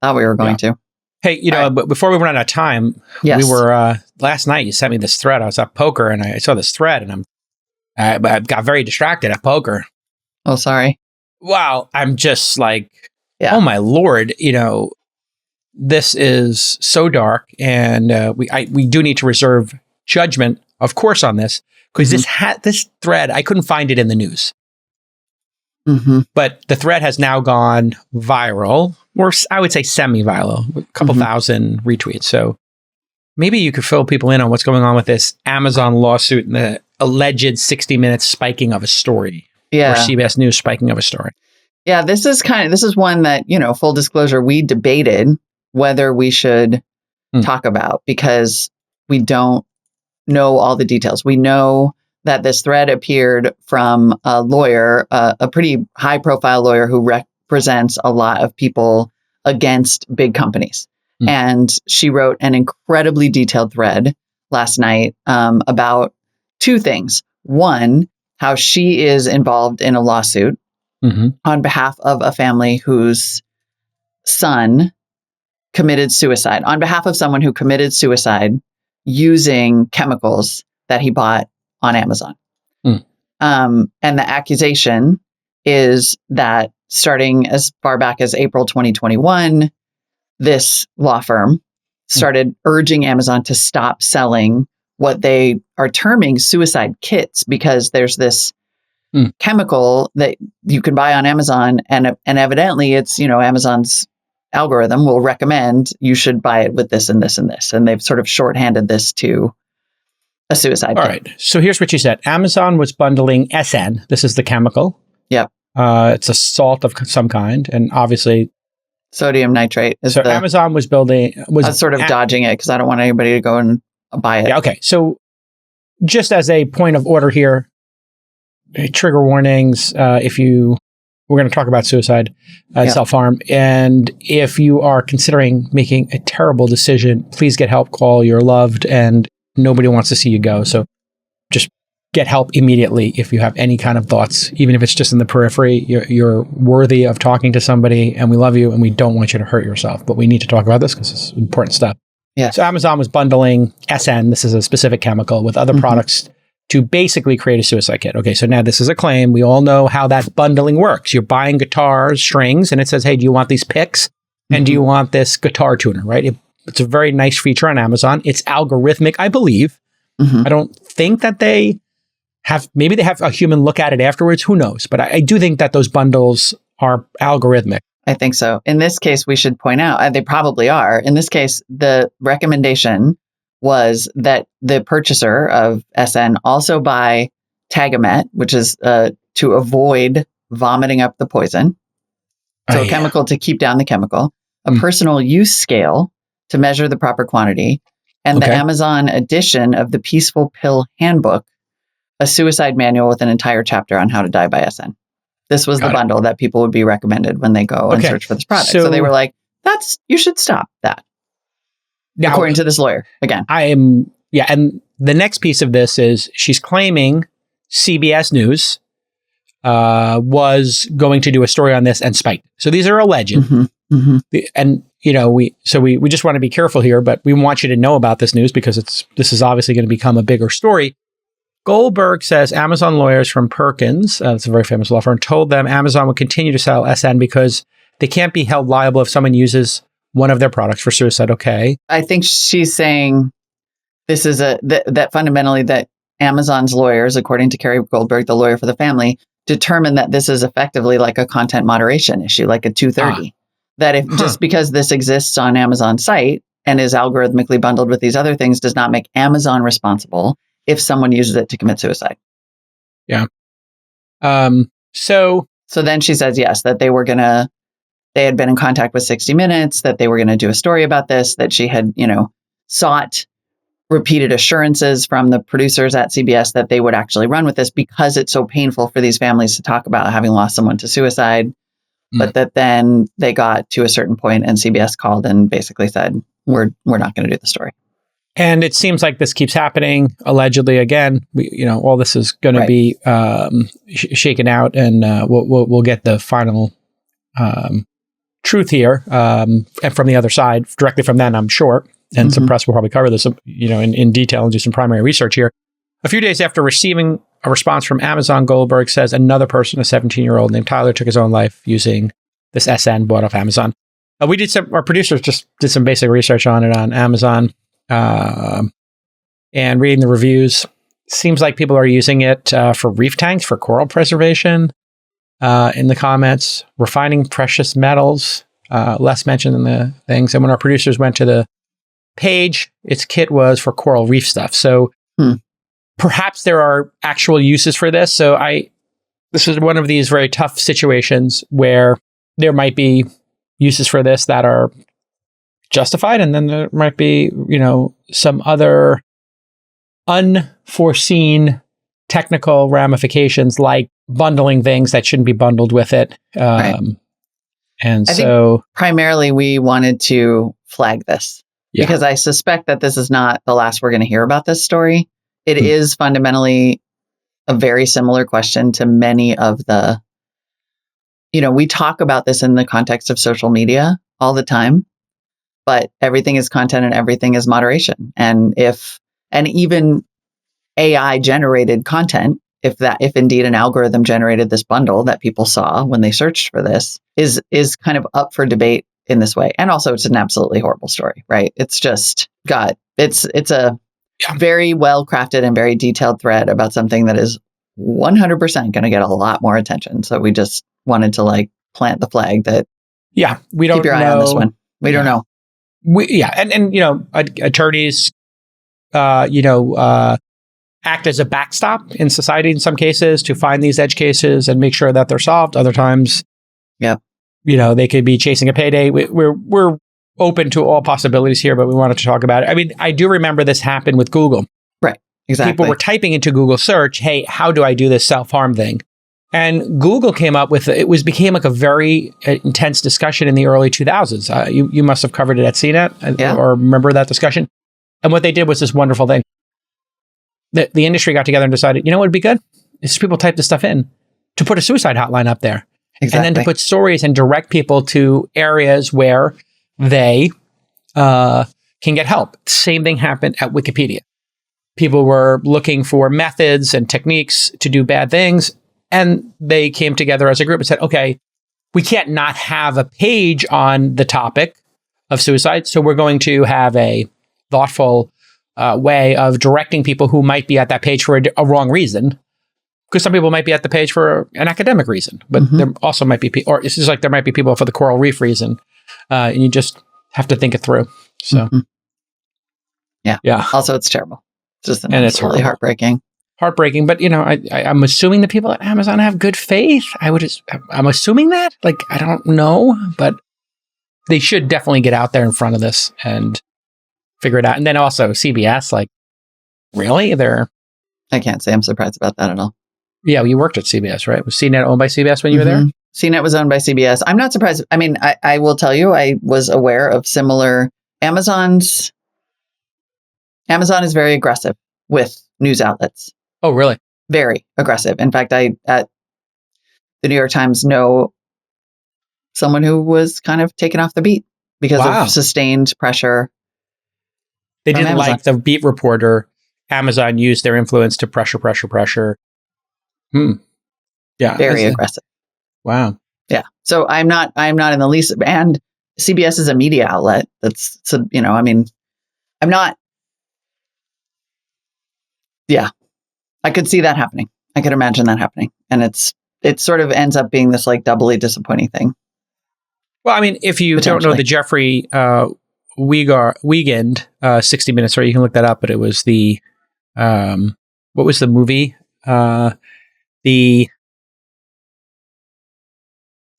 thought we were going to. Hey, but before we run out of time, we were, last night you sent me this thread. I was at poker and I saw this thread and I got very distracted at poker. Oh, sorry. Wow. I'm just like, oh my Lord, this is so dark, and we do need to reserve judgment, of course, on this, because this thread, I couldn't find it in the news. Mm-hmm. But the thread has now gone viral, or I would say semi-viral, a couple thousand retweets. So maybe you could fill people in on what's going on with this Amazon lawsuit and the alleged 60 Minutes spiking of a story, or CBS News spiking of a story. Yeah, this is one that, full disclosure, we debated whether we should talk about because we don't know all the details. We know that this thread appeared from a lawyer, a pretty high profile lawyer who represents a lot of people against big companies. And she wrote an incredibly detailed thread last night about 2 things. One, how she is involved in a lawsuit on behalf of a family whose son committed suicide, on behalf of someone who committed suicide using chemicals that he bought on Amazon. And the accusation is that starting as far back as April 2021, this law firm started urging Amazon to stop selling what they are terming suicide kits, because there's this chemical that you can buy on Amazon, and evidently it's, Amazon's algorithm will recommend you should buy it with this and this and this. And they've sort of shorthanded this to a suicide All kit. right. So here's what she said. Amazon was bundling SN. This is the chemical. Yep. It's a salt of some kind. And obviously, sodium nitrate is Amazon was I was sort of dodging it because I don't want anybody to go and buy it. Yeah, okay. So just as a point of order here, trigger warnings, we're going to talk about suicide, self-harm. And if you are considering making a terrible decision, please get help, call your loved, and nobody wants to see you go. So just get help immediately if you have any kind of thoughts, even if it's just in the periphery. You're worthy of talking to somebody, and we love you, and we don't want you to hurt yourself. But we need to talk about this because it's important stuff. Yeah. So Amazon was bundling SN, this is a specific chemical, with other products to basically create a suicide kit. Okay, so now this is a claim. We all know how that bundling works. You're buying guitar strings, and it says, hey, do you want these picks? And do you want this guitar tuner, right? It's a very nice feature on Amazon. It's algorithmic, I believe. I don't think that maybe they have a human look at it afterwards. Who knows? But I do think that those bundles are algorithmic. I think so. In this case, we should point out, they probably are. In this case, the recommendation was that the purchaser of SN also buy Tagamet, which is to avoid vomiting up the poison. So a chemical to keep down the chemical, a personal use scale to measure the proper quantity, and the Amazon edition of the Peaceful Pill Handbook, a suicide manual with an entire chapter on how to die by SN. This was the bundle that people would be recommended when they go and search for this product. So they were like, you should stop that. Now, according to this lawyer, again. And the next piece of this is she's claiming CBS News was going to do a story on this and spiked. So these are alleged. And, we just want to be careful here, but we want you to know about this news because this is obviously going to become a bigger story. Goldberg says Amazon lawyers from Perkins, it's a very famous law firm, told them Amazon would continue to sell SN because they can't be held liable if someone uses one of their products for suicide. Okay. I think she's saying this is that fundamentally that Amazon's lawyers, according to Carrie Goldberg, the lawyer for the family, determined that this is effectively like a content moderation issue, like a 230. That if just because this exists on Amazon's site and is algorithmically bundled with these other things does not make Amazon responsible if someone uses it to commit suicide. Yeah. So then she says, yes, that they had been in contact with 60 Minutes, that they were going to do a story about this, that she had, sought repeated assurances from the producers at CBS that they would actually run with this because it's so painful for these families to talk about having lost someone to suicide. But that then they got to a certain point and CBS called and basically said, we're not going to do the story. And it seems like this keeps happening. Allegedly, again, all this is going to be shaken out, and we'll get the final truth here, and from the other side, directly from them, I'm sure. And some press will probably cover this, in detail and do some primary research here. A few days after receiving a response from Amazon, Goldberg says another person, a 17-year-old named Tyler, took his own life using this SN bought off Amazon. Our producers just did some basic research on it on Amazon, and reading the reviews. Seems like people are using it for reef tanks, for coral preservation. In the comments, refining precious metals, less mentioned in the things. And when our producers went to the page, its kit was for coral reef stuff. So perhaps there are actual uses for this. So this is one of these very tough situations where there might be uses for this that are justified, and then there might be, some other unforeseen technical ramifications like bundling things that shouldn't be bundled with it. And I think primarily we wanted to flag this because I suspect that this is not the last we're going to hear about this story. It is fundamentally a very similar question to many of the, we talk about this in the context of social media all the time, but everything is content and everything is moderation. And even AI generated content, if indeed an algorithm generated this bundle that people saw when they searched for this, is kind of up for debate in this way. And also it's an absolutely horrible story, right? It's just it's a very well crafted and very detailed thread about something that is 100% going to get a lot more attention. So we just wanted to plant the flag that Yeah, we don't Keep your eye on this one. We don't know. And attorneys, act as a backstop in society in some cases to find these edge cases and make sure that they're solved. Other times, they could be chasing a payday. We're open to all possibilities here, but we wanted to talk about it. I mean, I do remember this happened with Google. Right. Exactly. People were typing into Google search, hey, how do I do this self-harm thing? And Google came up with became like a very intense discussion in the early 2000s. You must have covered it at CNET or remember that discussion. And what they did was this wonderful thing. The industry got together and decided, what would be good? Is people type this stuff in to put a suicide hotline up there. Exactly. And then to put stories and direct people to areas where they can get help. Same thing happened at Wikipedia. People were looking for methods and techniques to do bad things. And they came together as a group and said, okay, we can't not have a page on the topic of suicide. So we're going to have a thoughtful way of directing people who might be at that page for a wrong reason. Because some people might be at the page for an academic reason, but there also might be people, or it's just like there might be people for the coral reef reason. And you just have to think it through. So, yeah. Also, it's terrible. It's just it's really heartbreaking. But I'm assuming the people at Amazon have good faith. I'm assuming that. Like, I don't know, but they should definitely get out there in front of this and figure it out. And then also CBS, like, really? I can't say I'm surprised about that at all. Yeah, you worked at CBS, right? Was CNET owned by CBS when you were there? CNET was owned by CBS. I'm not surprised. I mean, I will tell you, I was aware of similar. Amazon is very aggressive with news outlets. Oh, really? Very aggressive. In fact, I at the New York Times know someone who was kind of taken off the beat because of sustained pressure. They didn't like the beat reporter. Amazon used their influence to pressure. Yeah. Very aggressive. Wow. Yeah. So I'm not in the least, and CBS is a media outlet. I'm not. Yeah. I could see that happening. I could imagine that happening. And it sort of ends up being this like doubly disappointing thing. Well, I mean, if you don't know the Jeffrey Wiegand 60 Minutes story, you can look that up, but it was the, what was the movie? The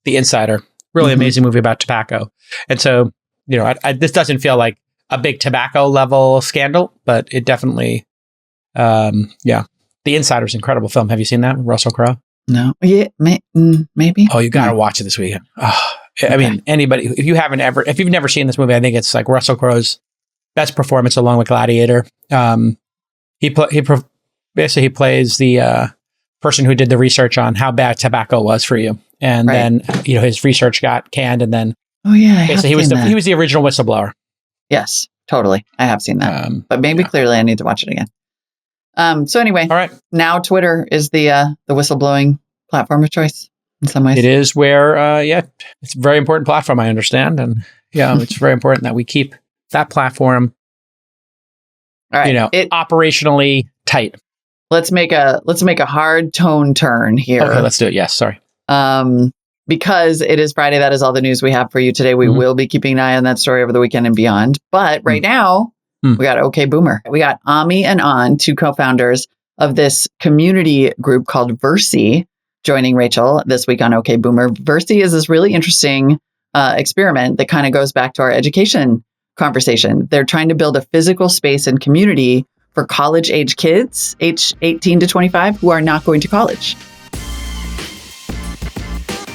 Insider. Really amazing movie about tobacco. And so, this doesn't feel like a big tobacco level scandal, but it definitely, The Insider's an incredible film. Have you seen that with Russell Crowe? No. Yeah, maybe. Oh, you got to watch it this weekend. Oh, okay. I mean, anybody, if you've never seen this movie, I think it's like Russell Crowe's best performance along with Gladiator. He plays the person who did the research on how bad tobacco was for you. And then, his research got canned and then. Oh, yeah. He was the original whistleblower. Yes, totally. I have seen that. But maybe clearly I need to watch it again. So anyway, all right. Now Twitter is the whistleblowing platform of choice in some ways. It is where, it's a very important platform, I understand. And it's very important that we keep that platform, all right, operationally tight. Let's make a hard tone turn here. Okay, let's do it. Yes, sorry. Because it is Friday, that is all the news we have for you today. We will be keeping an eye on that story over the weekend and beyond. But right now, we got OK Boomer. We got Ami and An, two co-founders of this community group called Verci, joining Rachel this week on OK Boomer. Verci is this really interesting experiment that kind of goes back to our education conversation. They're trying to build a physical space and community for college-age kids, age 18 to 25, who are not going to college.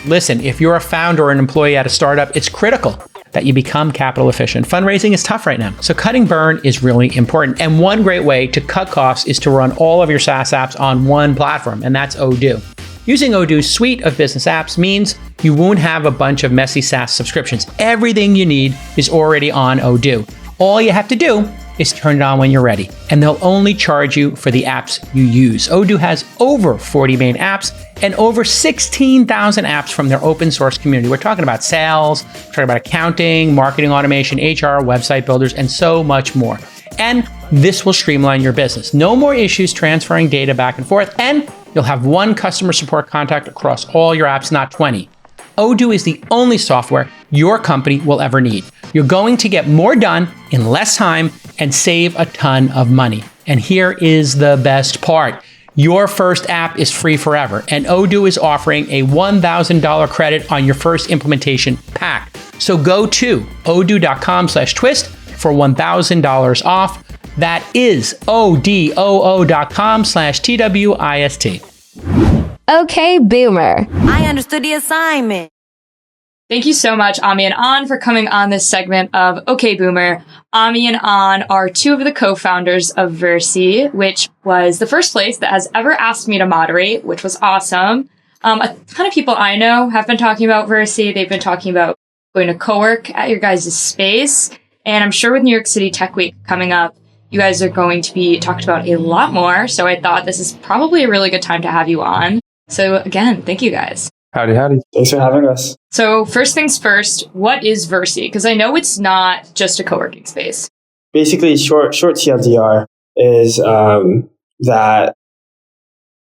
Listen, if you're a founder or an employee at a startup, it's critical that you become capital efficient. Fundraising is tough right now, so cutting burn is really important. And one great way to cut costs is to run all of your SaaS apps on one platform, and that's Odoo. Using Odoo's suite of business apps means you won't have a bunch of messy SaaS subscriptions. Everything you need is already on Odoo. All you have to do is turn it on when you're ready, and they'll only charge you for the apps you use. Odoo has over 40 main apps and over 16,000 apps from their open source community. We're talking about sales, we're talking about accounting, marketing automation, HR, website builders, and so much more. And this will streamline your business. No more issues transferring data back and forth, and you'll have one customer support contact across all your apps, not 20. Odoo is the only software your company will ever need. You're going to get more done in less time and save a ton of money. And here is the best part. Your first app is free forever, and Odoo is offering a $1,000 credit on your first implementation pack. So go to odoo.com/twist for $1,000 off. That is odoo.com/TWIST. Okay, Boomer. I understood the assignment. Thank you so much, Ami and An, for coming on this segment of OK Boomer. Ami and An are two of the co-founders of Verci, which was the first place that has ever asked me to moderate, which was awesome. A ton of people I know have been talking about Verci. They've been talking about going to co-work at your guys' space. And I'm sure with New York City Tech Week coming up, you guys are going to be talked about a lot more. So I thought this is probably a really good time to have you on. So again, thank you guys. Howdy, howdy. Thanks for having us. So first things first, what is Verci? Because I know it's not just a co-working space. Basically, short TLDR is that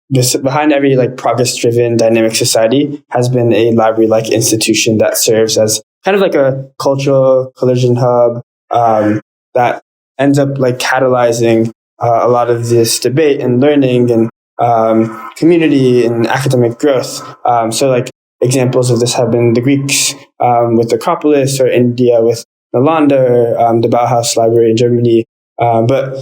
this behind every progress-driven dynamic society has been a library-like institution that serves as kind of like a cultural collision hub that ends up catalyzing a lot of this debate and learning and community and academic growth. So examples of this have been the Greeks with the Acropolis, or India with Nalanda, or the Bauhaus Library in Germany. But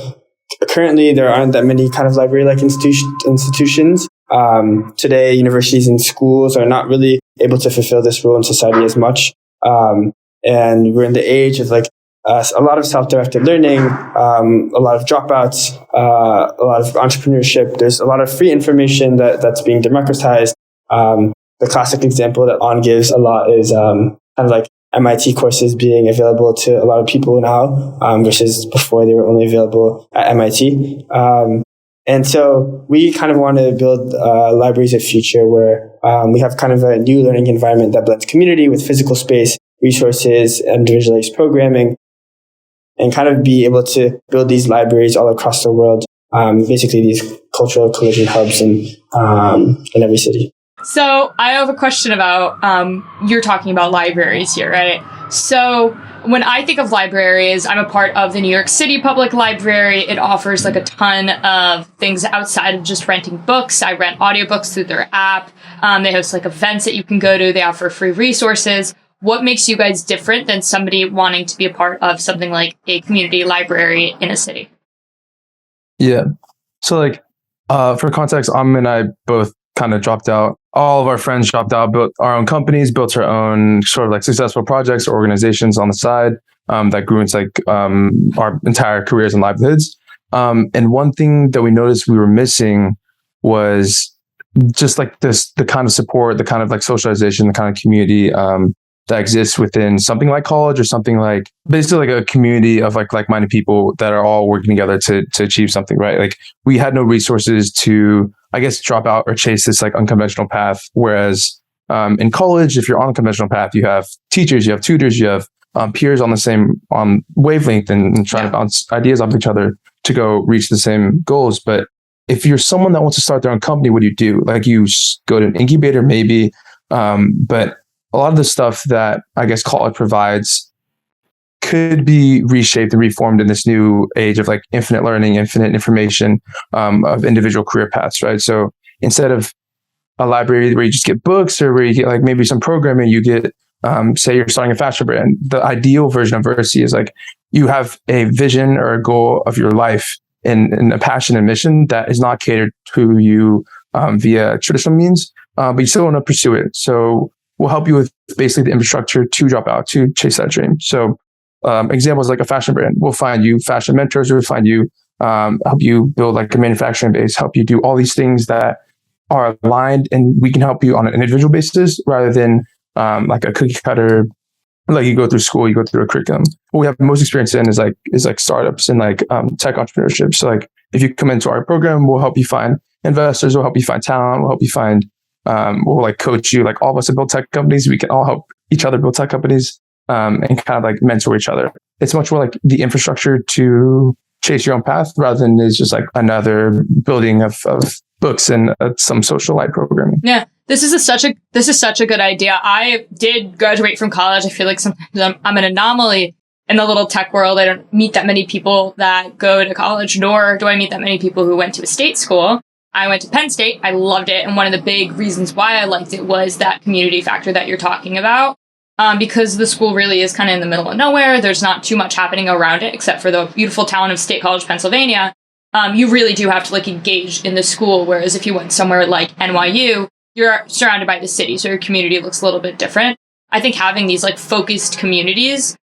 currently there aren't that many kind of library-like institutions. Today, universities and schools are not really able to fulfill this role in society as much. And we're in the age of a lot of self-directed learning, a lot of dropouts, a lot of entrepreneurship. There's a lot of free information that's being democratized. The classic example that On gives a lot is MIT courses being available to a lot of people now, versus before they were only available at MIT. And so we kind of want to build libraries of future where we have kind of a new learning environment that blends community with physical space, resources, and individualized programming, and kind of be able to build these libraries all across the world, basically these cultural collision hubs in every city. So I have a question about, you're talking about libraries here, right? So when I think of libraries, I'm a part of the New York City Public Library. It offers a ton of things outside of just renting books. I rent audiobooks through their app. They host events that you can go to. They offer free resources. What makes you guys different than somebody wanting to be a part of something like a community library in a city? Yeah. So for context, Am and I both kind of dropped out. All of our friends dropped out, built our own companies, built our own sort of successful projects or organizations on the side that grew into our entire careers and livelihoods. And one thing that we noticed we were missing was just the kind of support, the kind of socialization, the kind of community that exists within something like college, or something basically a community of like-minded people that are all working together to achieve something, right? We had no resources to, I guess, drop out or chase this unconventional path. Whereas in college, if you're on a conventional path, you have teachers, you have tutors, you have peers on the same wavelength and trying to bounce ideas off each other to go reach the same goals. But if you're someone that wants to start their own company, what do? You go to an incubator maybe, but a lot of the stuff that I guess college provides could be reshaped and reformed in this new age of infinite learning, infinite information, of individual career paths, right? So instead of a library where you just get books, or where you get maybe some programming, you get, say you're starting a fashion brand. The ideal version of Verci is you have a vision or a goal of your life and a passion and mission that is not catered to you via traditional means, but you still want to pursue it. So we'll help you with basically the infrastructure to drop out, to chase that dream. So examples like a fashion brand, we'll find you fashion mentors, we'll find you, help you build a manufacturing base, help you do all these things that are aligned, and we can help you on an individual basis rather than a cookie cutter, you go through school, you go through a curriculum. What we have most experience in is startups and tech entrepreneurship. So if you come into our program, we'll help you find investors, we'll help you find talent, we'll help you find we'll coach you. All of us have built tech companies. We can all help each other build tech companies, and kind of mentor each other. It's much more the infrastructure to chase your own path rather than is just another building of books and some social light programming. Yeah. This is such a good idea. I did graduate from college. I feel like sometimes I'm an anomaly in the little tech world. I don't meet that many people that go to college, nor do I meet that many people who went to a state school. I went to Penn State. I loved it. And one of the big reasons why I liked it was that community factor that you're talking about. Because the school really is kind of in the middle of nowhere. There's not too much happening around it except for the beautiful town of State College, Pennsylvania. You really do have to like engage in the school. Whereas if you went somewhere like NYU, you're surrounded by the city, so your community looks a little bit different. I think having these like focused communities,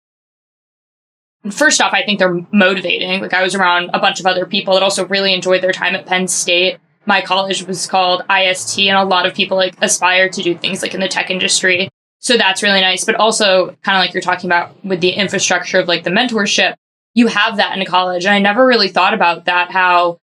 first off, I think they're motivating. Like I was around a bunch of other people that also really enjoyed their time at Penn State. My college was called IST, and a lot of people like aspire to do things like in the tech industry. So that's really nice. But also kind of like you're talking about with the infrastructure of like the mentorship, you have that in college. And I never really thought about that, how,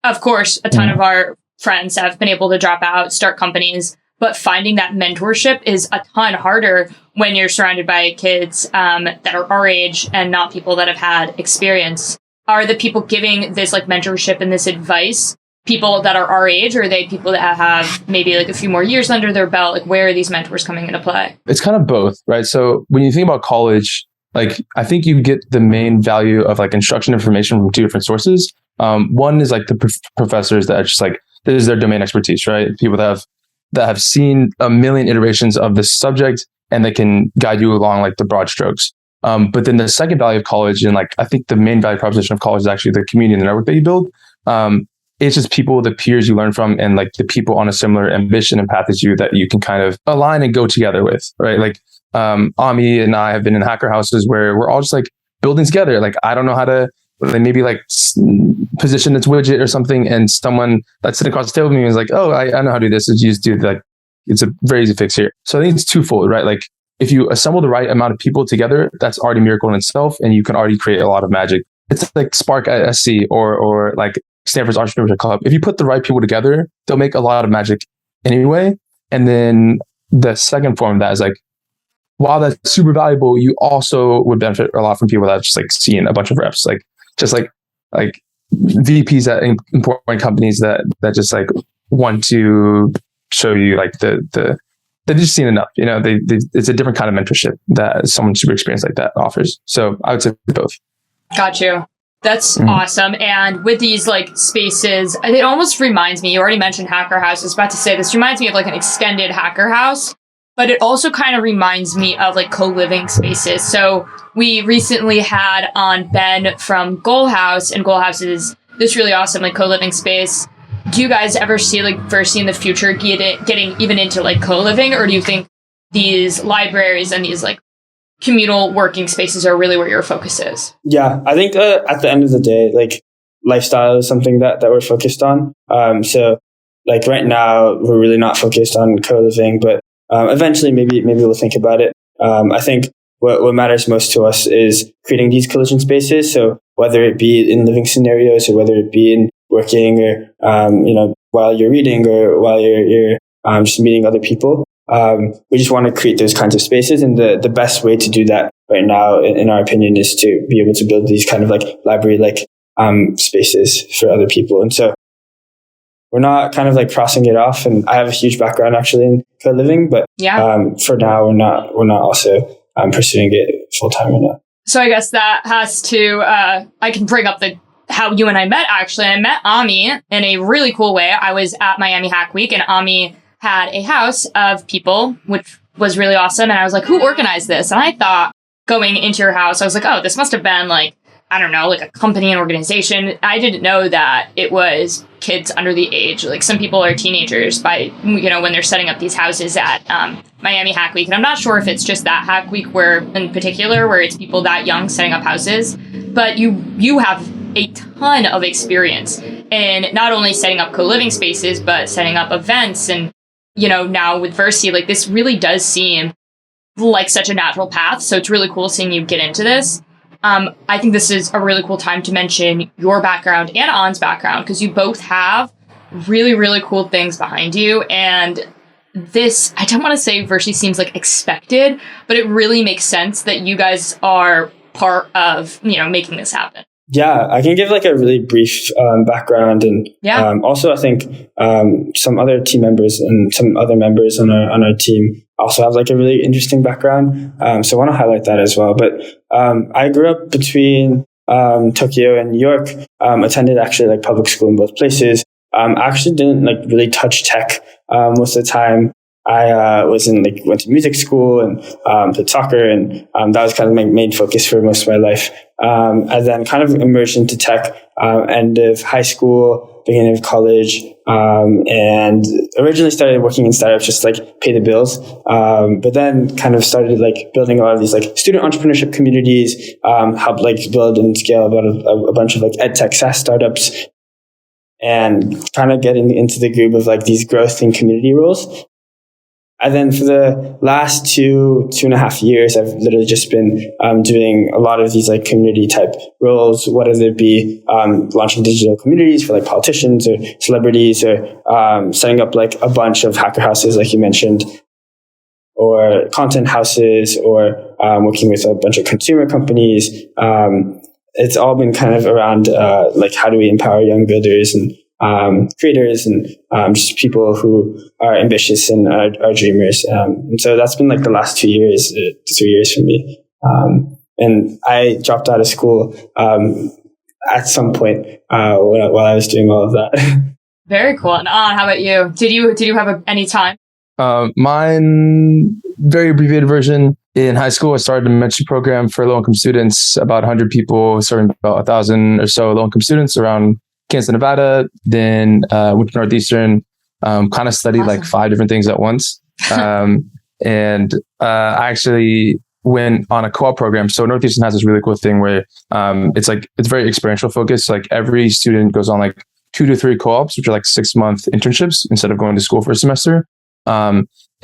of course, a ton of our friends have been able to drop out, start companies, but finding that mentorship is a ton harder when you're surrounded by kids that are our age and not people that have had experience. Are the people giving this like mentorship and this advice people that are our age, or are they people that have maybe like a few more years under their belt? Like where are these mentors coming into play? It's kind of both, right? So when you think about college, like I think you get the main value of like instruction information from two different sources. One is like the professors that are just like, this is their domain expertise, right? People that have seen a million iterations of this subject and they can guide you along like the broad strokes. But then the second value of college, and like I think the main value proposition of college is actually the community and the network that you build. It's just people, the peers you learn from, and like the people on a similar ambition and path as you that you can kind of align and go together with, right? Like Ami and I have been in hacker houses where we're all just like building together. Like I don't know how to maybe like position its widget or something, and someone that's sitting across the table with me is like, oh, I know how to do this. You just do like, it's a very easy fix here. So I think it's twofold, right? Like if you assemble the right amount of people together, that's already a miracle in itself, and you can already create a lot of magic. It's like Spark at SC or like Stanford's Entrepreneurship Club. If you put the right people together, they'll make a lot of magic anyway. And then the second form of that is like, while that's super valuable, you also would benefit a lot from people that just like seeing a bunch of reps, like just like VPs at important companies that just like want to show you like they've just seen enough, you know, it's a different kind of mentorship that someone super experienced like that offers. So I would say both. Got you. That's awesome. And with these like spaces, it almost reminds me, you already mentioned Hacker House. I was about to say, this reminds me of like an extended Hacker House, but it also kind of reminds me of like co-living spaces. So we recently had on Ben from Goal House, and Goal House is this really awesome like co-living space. Do you guys ever see like Verci in the future getting even into like co-living, or do you think these libraries and these like communal working spaces are really where your focus is? Yeah, I think at the end of the day, like lifestyle is something that we're focused on. So like right now, we're really not focused on co-living, but eventually maybe we'll think about it. I think what matters most to us is creating these collision spaces. So whether it be in living scenarios or whether it be in working or while you're reading or while you're just meeting other people. We just want to create those kinds of spaces, and the best way to do that right now, in our opinion, is to be able to build these kind of like library-like spaces for other people. And so we're not kind of like crossing it off. And I have a huge background actually in co-living, but for now we're not also pursuing it full time right now. So I guess that has to I can bring up how you and I met. Actually, I met Ami in a really cool way. I was at Miami Hack Week, and Ami had a house of people, which was really awesome. And I was like, who organized this? And I thought going into your house, I was like, oh, this must have been like, I don't know, like a company and organization. I didn't know that it was kids under the age. Like some people are teenagers by, when they're setting up these houses at Miami Hack Week. And I'm not sure if it's just that Hack Week where it's people that young setting up houses, but you have a ton of experience in not only setting up co-living spaces, but setting up events. And now with Verci, like this really does seem like such a natural path. So it's really cool seeing you get into this. I think this is a really cool time to mention your background and An's background, because you both have really, really cool things behind you. And this, I don't want to say Verci seems like expected, but it really makes sense that you guys are part of, making this happen. Yeah, I can give like a really brief background, and also I think some other team members and some other members on our team also have like a really interesting background. So I want to highlight that as well. But I grew up between Tokyo and New York. Attended actually like public school in both places. I actually didn't like really touch tech most of the time. I went to music school and played soccer, and that was kind of my main focus for most of my life. I then kind of immersed into tech end of high school, beginning of college, and originally started working in startups just to, like, pay the bills. But then kind of started like building a lot of these like student entrepreneurship communities, helped like build and scale about a bunch of like ed tech SaaS startups, and kind of getting into the groove of like these growth and community roles. And then for the last 2.5 years, I've literally just been doing a lot of these like community type roles, whether it be launching digital communities for like politicians or celebrities, or setting up like a bunch of hacker houses, like you mentioned, or content houses, or working with a bunch of consumer companies. It's all been kind of around like how do we empower young builders and creators and just people who are ambitious and are dreamers. And so that's been like the last 2 years, 3 years for me. And I dropped out of school at some point while I was doing all of that. Very cool. And how about you? Did you have any time? Mine, very abbreviated version. In high school, I started a mentorship program for low-income students, about 100 people, serving about 1,000 or so low-income students around Kansas, Nevada. Then went to Northeastern, kind of studied like 5 different things at once. And I actually went on a co-op program. So Northeastern has this really cool thing where it's very experiential focused. Like every student goes on like 2 to 3 co-ops, which are like 6-month internships instead of going to school for a semester.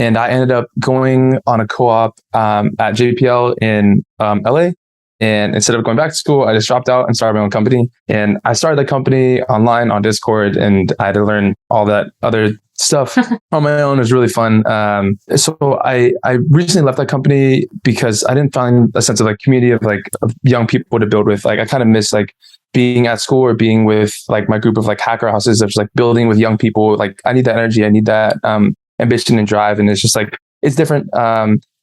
And I ended up going on a co-op at JPL in LA. And instead of going back to school, I just dropped out and started my own company. And I started the company online on Discord, and I had to learn all that other stuff on my own. It was really fun. So I recently left that company because I didn't find a sense of like community of young people to build with. Like I kind of miss like being at school or being with like my group of like hacker houses of just like building with young people. Like I need that energy. I need that ambition and drive. And it's just like, it's different.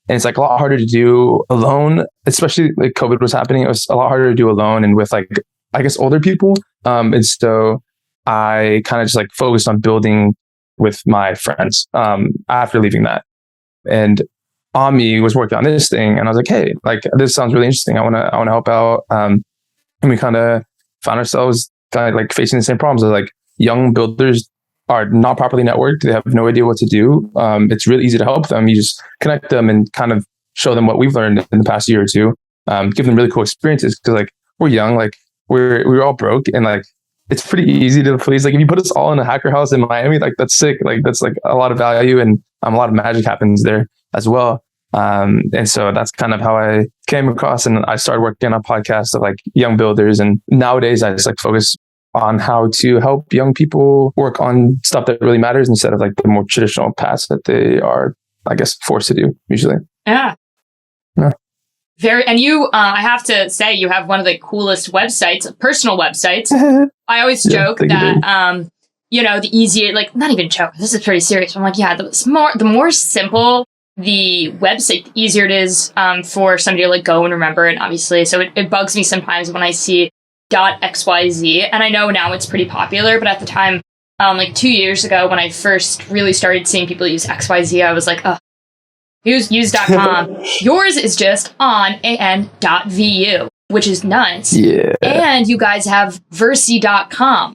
And it's like a lot harder to do alone, especially like COVID was happening. It was a lot harder to do alone and with like, I guess, older people. And so I kind of just like focused on building with my friends after leaving that. And Ami was working on this thing, and I was like, hey, like this sounds really interesting. I want to help out. And we kind of found ourselves kind of like facing the same problems as like young builders are not properly networked. They have no idea what to do. It's really easy to help them. You just connect them and kind of show them what we've learned in the past year or two. Give them really cool experiences because like we're young, like we're all broke, and like it's pretty easy to please. Like if you put us all in a hacker house in Miami, like that's sick. Like that's like a lot of value, and a lot of magic happens there as well. And so that's kind of how I came across, and I started working on a podcast of like young builders. And nowadays I just like focus on how to help young people work on stuff that really matters instead of like the more traditional paths that they are, I guess, forced to do usually. Yeah. And you, I have to say, you have one of the coolest websites, personal websites. I always joke that, the easier, like not even joke, this is pretty serious. I'm like, the more simple the website, the easier it is for somebody to like go and remember it, obviously. So it bugs me sometimes when I see .xyz, and I know now it's pretty popular, but at the time, like 2 years ago when I first really started seeing people use XYZ, I was like, oh, use .com. Yours is just on an.vu, which is nuts. Yeah. And you guys have Verci.com.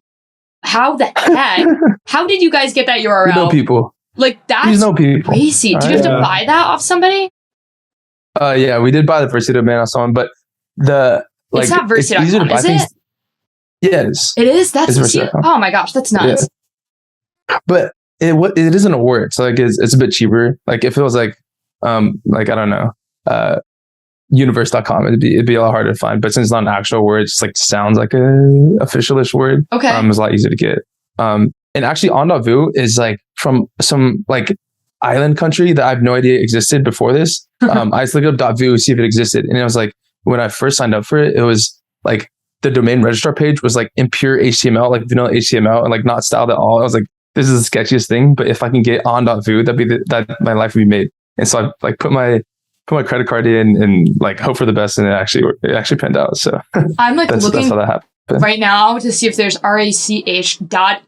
How the heck? How did you guys get that URL? We know people. Like that's crazy. Did you have to buy that off somebody? Yeah, we did buy the Verci domain off someone, but it's not Verci.com, is it? Yeah, it is. It is? That's oh my gosh, that's nuts. Yeah. But it isn't a word, so like it's a bit cheaper. Like if it was like I don't know, universe.com, it'd be a lot harder to find. But since it's not an actual word, it just like sounds like a officialish word. Okay. It's a lot easier to get. And actually on.vu is like from some like island country that I have no idea existed before this. I just looked up .vu, see if it existed, and it was like when I first signed up for it, it was like the domain registrar page was like in pure HTML, like vanilla HTML, and like not styled at all. I was like, this is the sketchiest thing. But if I can get on.vu, that my life would be made. And so I like put my credit card in and like hope for the best, and it actually panned out. So I'm like that's looking how that happened right now to see if there's rach.el.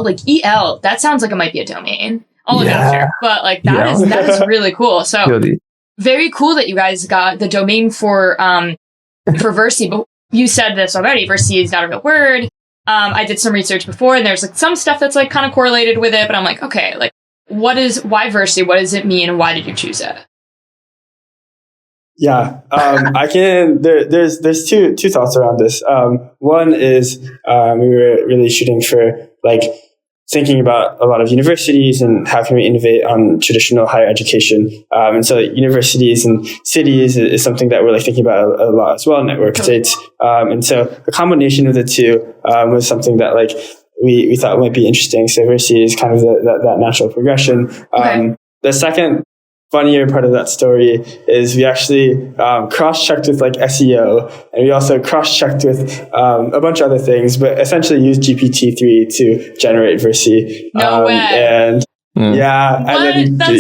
Like EL, that sounds like it might be a domain. I'll look after. But like that is really cool. So very cool that you guys got the domain for Verci. But you said this already. Verci is not a real word. I did some research before, and there's like some stuff that's like kind of correlated with it. But I'm like, okay, like why Verci? What does it mean, and why did you choose it? Yeah, I can. There's two thoughts around this. One is we were really shooting for like thinking about a lot of universities and how can we innovate on traditional higher education. And so universities and cities is something that we're like thinking about a lot as well. Network states, and so the combination of the two was something that like we thought might be interesting. So Verci is kind of that natural progression. The second funnier part of that story is we actually cross-checked with like SEO, and we also cross-checked with a bunch of other things, but essentially used GPT-3 to generate Verci. No way. And yeah, what? And then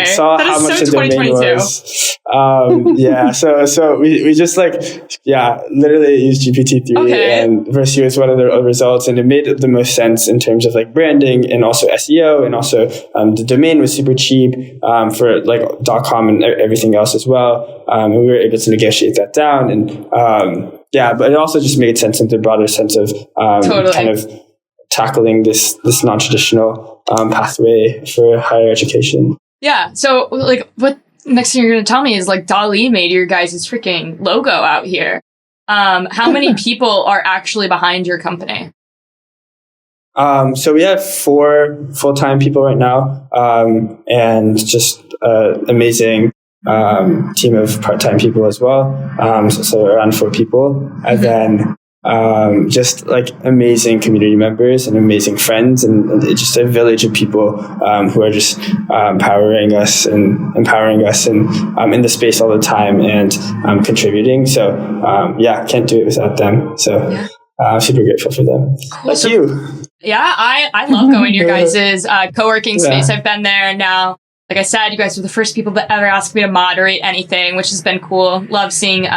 saw how much the domain was. Yeah, so we just like literally used GPT-3, and Verci was one of the results, and it made the most sense in terms of like branding and also SEO, and also the domain was super cheap for like .com and everything else as well, and we were able to negotiate that down, and but it also just made sense in the broader sense of kind of tackling this non-traditional pathway for higher education. Yeah. So like what next thing you're going to tell me is like DALL-E made your guys' freaking logo out here. How many people are actually behind your company? So we have 4 full-time people right now, and just amazing team of part-time people as well. So around 4 people. And then just like amazing community members and amazing friends, and just a village of people who are just empowering us and in the space all the time and contributing. So can't do it without them. So I'm super grateful for them. Cool. Like you. Yeah, I love going to your guys' co-working space. I've been there now. Like I said, you guys were the first people that ever asked me to moderate anything, which has been cool. Love seeing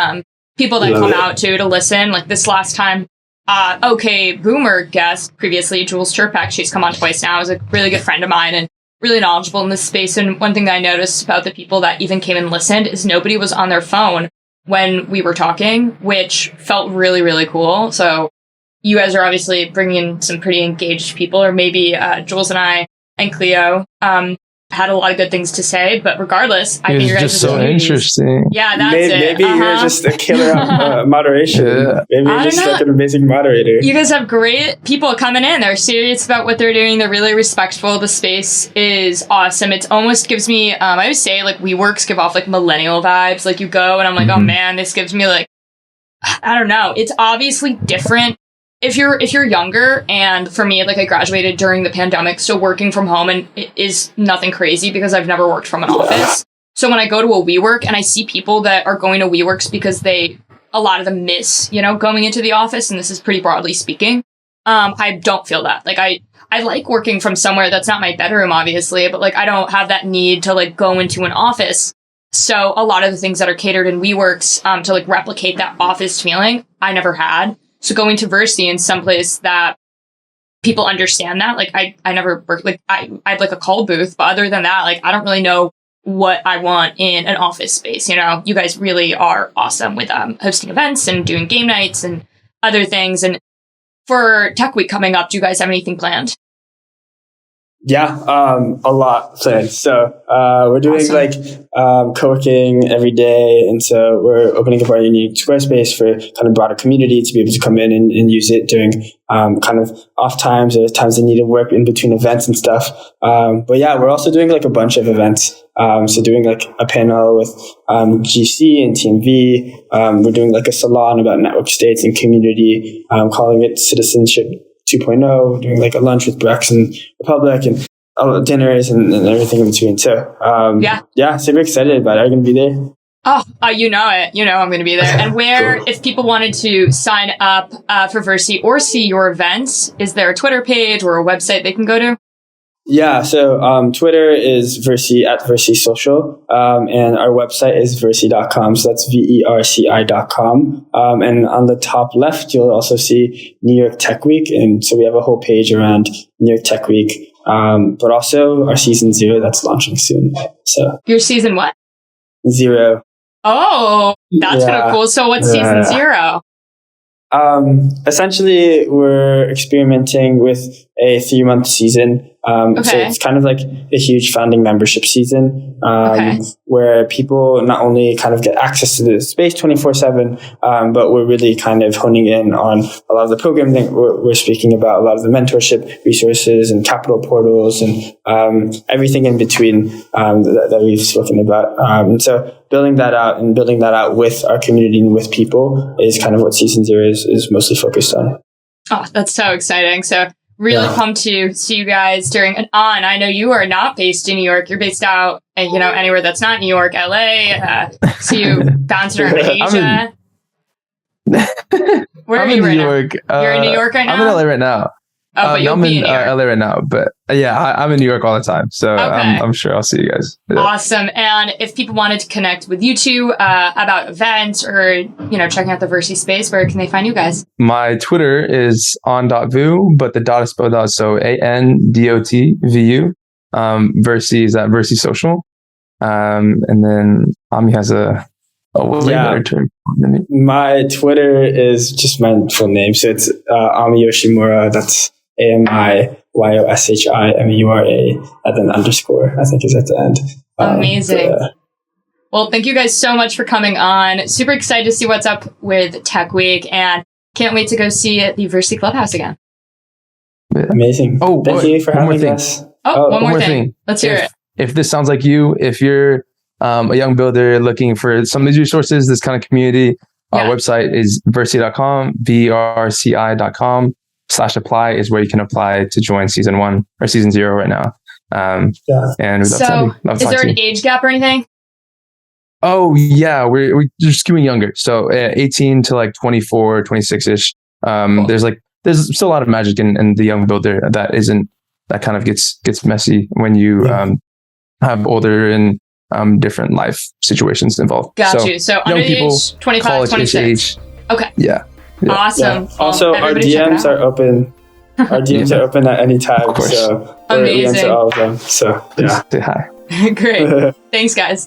people that come out to listen. Like this last time, Boomer guest previously, Jules Chirpak, she's come on twice now, is a really good friend of mine and really knowledgeable in this space. And one thing that I noticed about the people that even came and listened is nobody was on their phone when we were talking, which felt really, really cool. So you guys are obviously bringing in some pretty engaged people, or maybe Jules and I and Cleo had a lot of good things to say, but regardless, I think you guys just so interesting. Yeah, that's maybe you're just a killer at moderation. Maybe you're just like an amazing moderator. You guys have great people coming in. They're serious about what they're doing. They're really respectful. The space is awesome. It almost gives me, I would say like WeWorks give off like millennial vibes. Like you go and I'm like, oh man, this gives me like, I don't know. It's obviously different if you're younger, and for me, like I graduated during the pandemic, so working from home and it is nothing crazy because I've never worked from an office. So when I go to a WeWork and I see people that are going to WeWorks because a lot of them miss, going into the office, and this is pretty broadly speaking, I don't feel that. Like I like working from somewhere that's not my bedroom, obviously, but like I don't have that need to like go into an office. So a lot of the things that are catered in WeWorks to like replicate that office feeling, I never had. So going to Verci in someplace that people understand that, like I never worked, like I had like a call booth, but other than that, like I don't really know what I want in an office space. You guys really are awesome with hosting events and doing game nights and other things. And for Tech Week coming up, do you guys have anything planned? Yeah, a lot planned. So we're doing like co-working every day, and so we're opening up our unique Squarespace for kind of broader community to be able to come in and use it during kind of off times or times they need to work in between events and stuff. But yeah, we're also doing like a bunch of events. So doing like a panel with GC and TMV. We're doing like a salon about network states and community, calling it Citizenship 2.0, doing like a lunch with Brex and Republic and dinners and everything in between. So, super excited about it. Are you going to be there? Oh, you know it. You know I'm going to be there. And where, Cool. if people wanted to sign up for Verci or see your events, is there a Twitter page or a website they can go to? Yeah, so Twitter is Verci at Verci Social, and our website is verci.com. So that's verci.com. And on the top left, you'll also see New York Tech Week, and so we have a whole page around New York Tech Week. But also our season 0 that's launching soon. So Your season what? 0. Oh, that's kind of cool. So what's season 0? Essentially, we're experimenting with a 3-month season. So it's kind of like a huge founding membership season, where people not only kind of get access to the space 24/7, but we're really kind of honing in on a lot of the programming that we're speaking about, a lot of the mentorship resources and capital portals and everything in between that we've spoken about. And so building that out with our community and with people is kind of what season 0 is mostly focused on. Oh, that's so exciting. So really pumped to see you guys during an on. I know you are not based in New York. You're based out, anywhere that's not New York, LA. See you bouncing around Asia. Where are you right now? You're in New York right now? I'm in LA right now. Oh, but you'll I'm be in in New York. LA right now, but I'm in New York all the time. So I'm sure I'll see you guys. Yeah. Awesome. And if people wanted to connect with you two about events or, checking out the Verci space, where can they find you guys? My Twitter is on.vu, but the dot is spelled out. So ANDOTVU. Verci is at Verci Social. And then Ami has a way better term than me. My Twitter is just my full name. So it's Ami Yoshimura. That's AMIYOSHIMURA and then underscore, I think, is at the end. Amazing. Well, thank you guys so much for coming on. Super excited to see what's up with Tech Week and can't wait to go see the Verci Clubhouse again. Amazing. Oh, thank you for having us. One more thing. Let's hear it. If this sounds like you, if you're a young builder looking for some of these resources, this kind of community, our website is verci.com, verci.com/apply is where you can apply to join season 1 or season 0 right now. And so is there an age gap or anything? Oh yeah, we're just skewing younger. So 18 to like 24, 26-ish. Cool. There's still a lot of magic in the young builder that kind of gets messy when you have older and different life situations involved. Got you. So under the age 25, 26. Okay. Yeah. Awesome. Yeah. Also, our DMs are open. Our DMs are open at any time. Of course. So we answer all of them. So yeah. Say hi. Great. Thanks, guys.